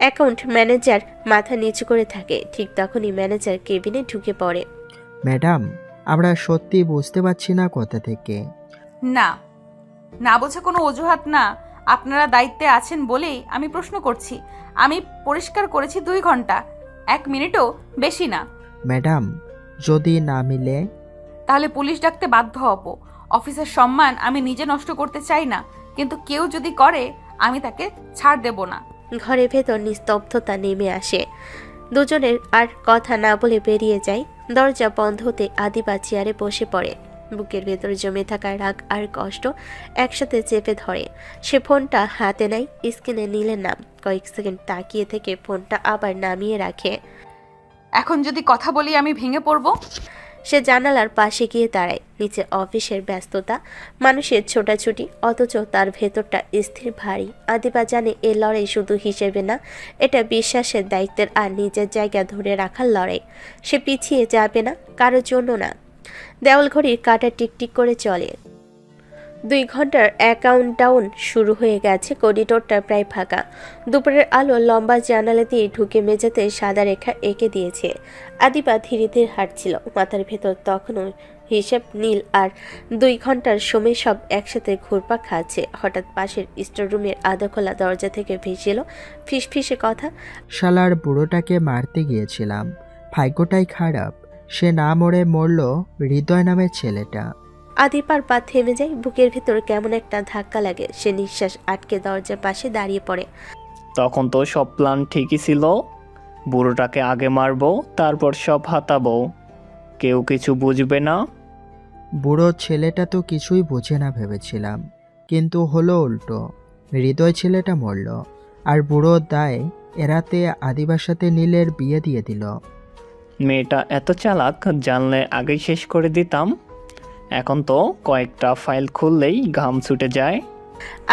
অ্যাকাউন্ট ম্যানেজার মাথা নিচু করে থাকে। ঠিক তখনই ম্যানেজার কেবিনে ঢুকে পড়ে। ম্যাডাম, আমরা সত্যি বুঝতে পারছি না কোথা থেকে। না, না বোঝা কোনো অজুহাত না। আপনারা দায়িত্বে আছেন বলেই আমি প্রশ্ন করছি। আমি পরিষ্কার করেছি 2 ঘন্টা, 1 মিনিটও বেশি না। ম্যাডাম, যদি না মিলে? তাহলে পুলিশ ডাকতে বাধ্য হব। অফিসের সম্মান আমি নিজে নষ্ট করতে চাই না, কিন্তু কেউ যদি করে আমি তাকে ছাড় দেব না। ঘরের ভেতর নিস্তব্ধতা নেমে আসে। দুজনের আর কথা না বলে বেরিয়ে যায়। দরজা বন্ধ হতে আদিবা চেয়ারে বসে পড়ে। বুকের ভেতর জমে থাকা রাগ আর কষ্ট একসাথে চেপে ধরে। সে ফোনটা হাতে নেয়, স্ক্রিনে নীলের নাম। কয়েক সেকেন্ড তাকিয়ে থেকে ফোনটা আবার নামিয়ে রাখে। এখন যদি কথা বলি আমি ভেঙে পড়ব। সে জানালার পাশে গিয়ে দাঁড়ায়। নিচে অফিসের ব্যস্ততা, মানুষের ছোটাছুটি, অথচ তার ভেতরটা স্থির, ভারী। আদিবা জানে এ লড়াই শুধু হিসেবে না, এটা বিশ্বাসের, দায়িত্বের আর নিজের জায়গা ধরে রাখার লড়াই। সে পিছিয়ে যাবে না, কারোর জন্য না। দেওয়াল ঘড়ির কাঁটা টিকটিক করে চলে। 2 ঘন্টার অ্যাকাউন্ট ডাউন শুরু হয়ে গেছে। করিডোরটা প্রায় ফাঁকা। দুপুরের আলো লম্বা জানালা দিয়ে ঢুকে মেঝেতে সাদা রেখা এঁকে দিয়েছে। আদিবা ধীরে ধীরে হাঁটছিল, মাথার ভেতর তখনও হিসেব, নীল আর 2 ঘন্টার সময় সব একসাথে ঘুরপাক খাচ্ছে। হঠাৎ পাশের স্টোররুমের আধা খোলা দরজা থেকে ভেসে এলো ফিসফিসে কথা। শালার বুড়োটাকে মারতে গিয়েছিলাম, ভাগ্যটাই খারাপ, সে না মরে মরল হৃদয় নামের ছেলেটা। আদিবার পা থেমে যায়, বুকের ভেতর কেমন একটা ধাক্কা লাগে। সে নিঃশ্বাস আটকে দরজার পাশে দাঁড়িয়ে পড়ে। তখন তো সব প্ল্যান ঠিকই ছিল। বুড়োটাকে আগে মারবো, তারপর সব হাতাবো। কেউ কিছু বুঝবে না। বুড়ো ছেলেটা তো কিছুই বোঝে না ভেবেছিলাম, কিন্তু হলো উল্টো। হৃদয় ছেলেটা মরল, আর বুড়োর দায় এড়াতে আদিবার সাথে নীলের বিয়ে দিয়ে দিল। মেয়েটা এত চালাক, জানলে আগেই শেষ করে দিতাম। এখন তো কয়েকটা ফাইল খুললেই ঘাম ছুটে যায়।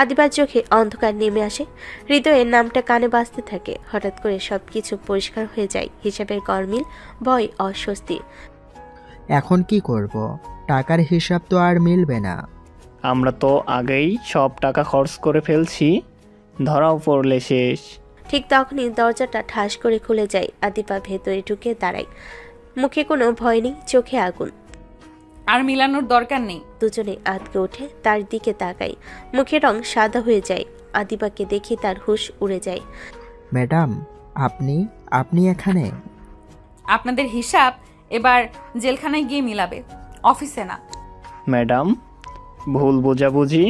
আদিবার চোখে অন্ধকার নেমে আসে, হৃদয়ের নামটা কানে বাজতে থাকে। হঠাৎ করে সবকিছু পরিষ্কার হয়ে যায়। হিসাবের গরমিল, ভয়, অস্বস্তি। এখন কি করব? টাকার হিসাব তো আর মিলবে না। আমরা তো আগেই সব টাকা খরচ করে ফেলছি, ধরাও পড়লে শেষ। ঠিক তখনই দরজাটা ঠাস করে খুলে যায়। আদিবা ভেতরে ঢুকে দাঁড়ায়। মুখে কোনো ভয় নেই, চোখে আগুন। আর মিলানোর দরকার নেই। দুজনে আতকে ওঠে, তার দিকে তাকায়। মুখের রং সাদা হয়ে যায়। আদিবাকে দেখে তার হুঁশ উড়ে যায়। ম্যাডাম, আপনি এখানে? আপনাদের হিসাব এবার জেলখানায় গিয়ে মিলাবে, অফিসে না। ম্যাডাম, ভুল বোঝাবুঝি।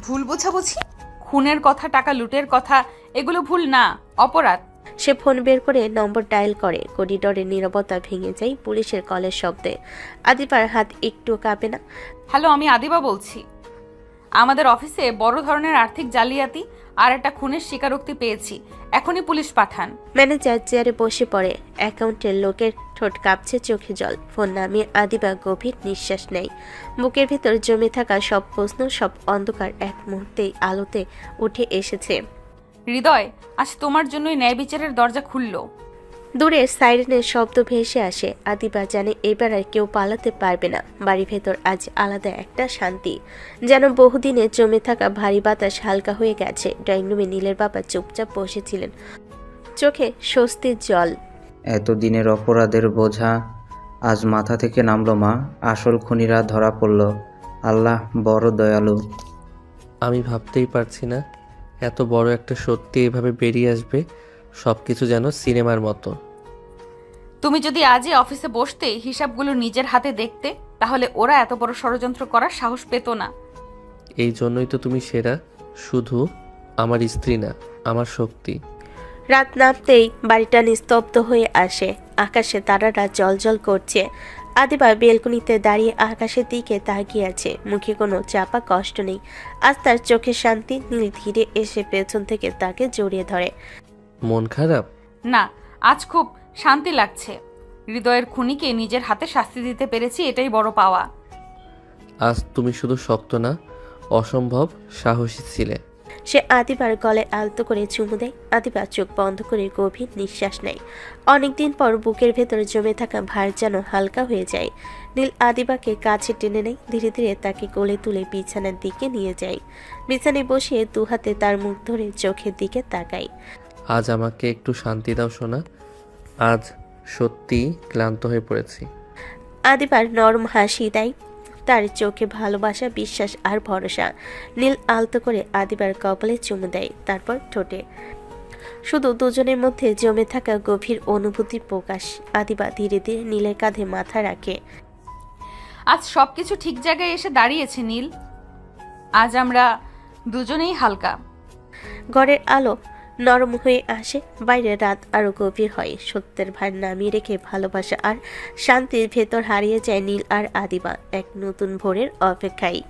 ভুল বোঝাবুঝি? খুনের কথা, টাকা লুটের কথা, এগুলো ভুল না, অপরাধ। সে ফোন বের করে নম্বর ডায়াল করে। করিডোরের নীরবতা ভেঙে যায় পুলিশের কলের শব্দে। আদিবার হাত একটু কাঁপে না। হ্যালো, আমি আদিবা বলছি। আমাদের অফিসে বড় ধরনের আর্থিক জালিয়াতি আর একটা খুনের স্বীকারোক্তি পেয়েছি, এখনই পুলিশ পাঠান। ম্যানেজার চেয়ারে বসে পড়ে। অ্যাকাউন্টের লোকের ঠোঁট কাঁপছে, চোখে জল। ফোন নামিয়ে আদিবা গভীর নিঃশ্বাস নেয়। বুকের ভিতর জমে থাকা সব প্রশ্ন, সব অন্ধকার এক মুহূর্তেই আলোতে উঠে এসেছে। হৃদয়, আজ তোমার জন্যই ন্যায় বিচারের দরজা খুলল। দূরে সাইরেনের শব্দ ভেসে আসে। আদিবা জানে এবার আর কেউ পালাতে পারবে না। বাড়ির ভেতর আজ আলাদা একটা শান্তি, যেন বহুদিনে জমে থাকা ভারী বাতাস হালকা হয়ে গেছে। ড্রয়িং রুমে নীলের বাবা চুপচাপ বসেছিলেন, চোখে স্বস্তির জল। এতদিনের অপরাধের বোঝা আজ মাথা থেকে নামলো মা। আসল খুনিরা ধরা পড়ল। আল্লাহ বড় দয়ালু। আমি ভাবতেই পারছি না এত বড় একটা সত্যি এভাবে বেরিয়ে আসবে, সব কিছু যেন সিনেমার মতো। তুমি যদি আজই অফিসে বসতে, হিসাবগুলো নিজের হাতে দেখতে, তাহলে ওরা এত বড় ষড়যন্ত্র করার সাহস পেত না। এই জন্যই তো তুমি সেরা, শুধু আমার স্ত্রী না, আমার শক্তি। রাত নামতেই বাড়িটা নিস্তব্ধ হয়ে আসে। আকাশে তারারা জ্বলজ্বল করছে। আদিবা বেলকনিতে দাঁড়িয়ে আকাশের দিকে তাকিয়ে আছে, মুখে কোনো চাপা কষ্ট নেই। আজ তার চোখে শান্তি। নীল ধীরে এসে পেছন থেকে তাকে জড়িয়ে ধরে। মন খারাপ? না, আজ খুব শান্তি লাগছে। হৃদয়ের খুনিকে নিজের হাতে শাস্তি দিতে পেরেছি, এটাই বড় পাওয়া। আজ তুমি শুধু শক্ত না, অসম্ভব সাহসী ছিলে। সে আদিবার গলায় আলতো করে চুমু দেয়। আদিবা চোখ বন্ধ করে গভীর নিঃশ্বাস নেয়। অনেকদিন পর বুকের ভেতরে জমে থাকা ভার যেন হালকা হয়ে যায়। নীল আদিবাকে কাছে টেনে নেয়, ধীরে ধীরে তাকে কোলে তুলে বিছানার দিকে নিয়ে যায়। বিছানায় বসিয়ে দুহাতে তার মুখ ধরে চোখের দিকে তাকায়। আজ আমাকে একটু শান্তি দাও সোনা, আজ সত্যি ক্লান্ত হয়ে পড়েছি। আদিবার নরম হাসি দেয়, তার চোখে ভালোবাসা, বিশ্বাস আর ভরসা। নীল আলতো করে আদিবার কপালে চুমু দেয়, তারপর ঠোঁটে। শুধু দুজনের মধ্যে জমে থাকা গভীর অনুভূতির প্রকাশ। আদিবা ধীরে ধীরে নীলের কাঁধে মাথা রাখে। আজ সবকিছু ঠিক জায়গায় এসে দাঁড়িয়েছে নীল। আজ আমরা দুজনেই হালকা। ঘরের আলো নরম হয়ে আসে, বাইরে রাত আরো গভীর হয়। সত্যের ভার নামিয়ে রেখে ভালোবাসা আর শান্তির ভেতর হারিয়ে যায় নীল আর আদিবা এক নতুন ভোরের অপেক্ষায়।